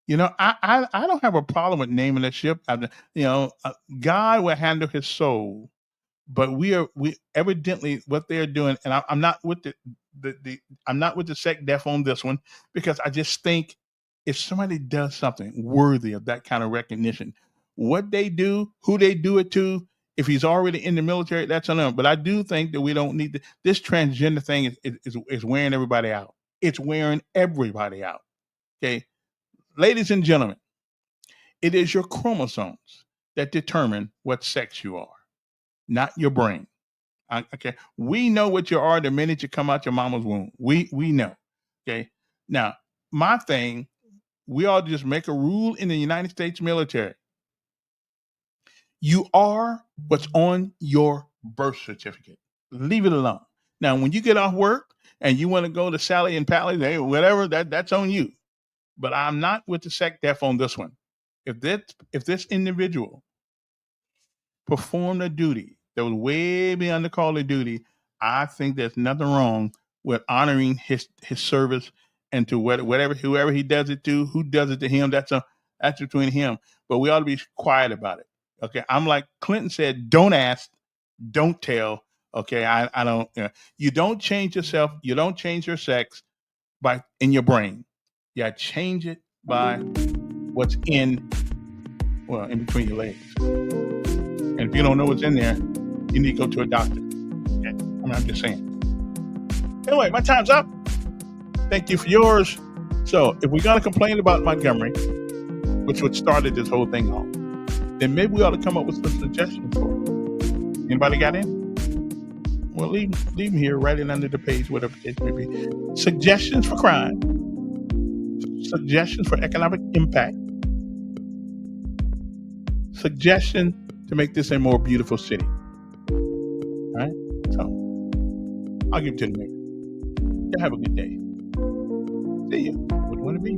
I don't have a problem with naming the ship. God will handle his soul, but we evidently what they're doing, and I'm not with the I'm not with the sec def on this one, because I just think if somebody does something worthy of that kind of recognition, what they do, who they do it to, if he's already in the military, that's on them. But I do think that we don't need this transgender thing is wearing everybody out. It's wearing everybody out. Okay, ladies and gentlemen, it is your chromosomes that determine what sex you are, not your brain. Okay, we know what you are the minute you come out your mama's womb. We know. Okay, now my thing, we ought to just make a rule in the United States military. You are what's on your birth certificate. Leave it alone. Now, when you get off work and you want to go to Sally and Pally, hey, whatever, that's on you. But I'm not with the sec def on this one. If this individual performed a duty that was way beyond the call of duty, I think there's nothing wrong with honoring his service, and to whatever whoever he does it to, who does it to him, that's between him. But we ought to be quiet about it. Okay, I'm like Clinton said, don't ask, don't tell. Okay, I don't. You don't change yourself. You don't change your sex in your brain. Yeah, change it by what's in between your legs. And if you don't know what's in there, you need to go to a doctor. Okay? I'm just saying. Anyway, my time's up. Thank you for yours. So if we're going to complain about Montgomery, which what started this whole thing off, then maybe we ought to come up with some suggestions for it. Anybody got in? Well, leave them here, write it under the page, whatever the case may be. Suggestions for crime. Suggestions for economic impact. Suggestion to make this a more beautiful city. All right? So, I'll give it to the mayor. Y'all have a good day. See you. What do you want to be?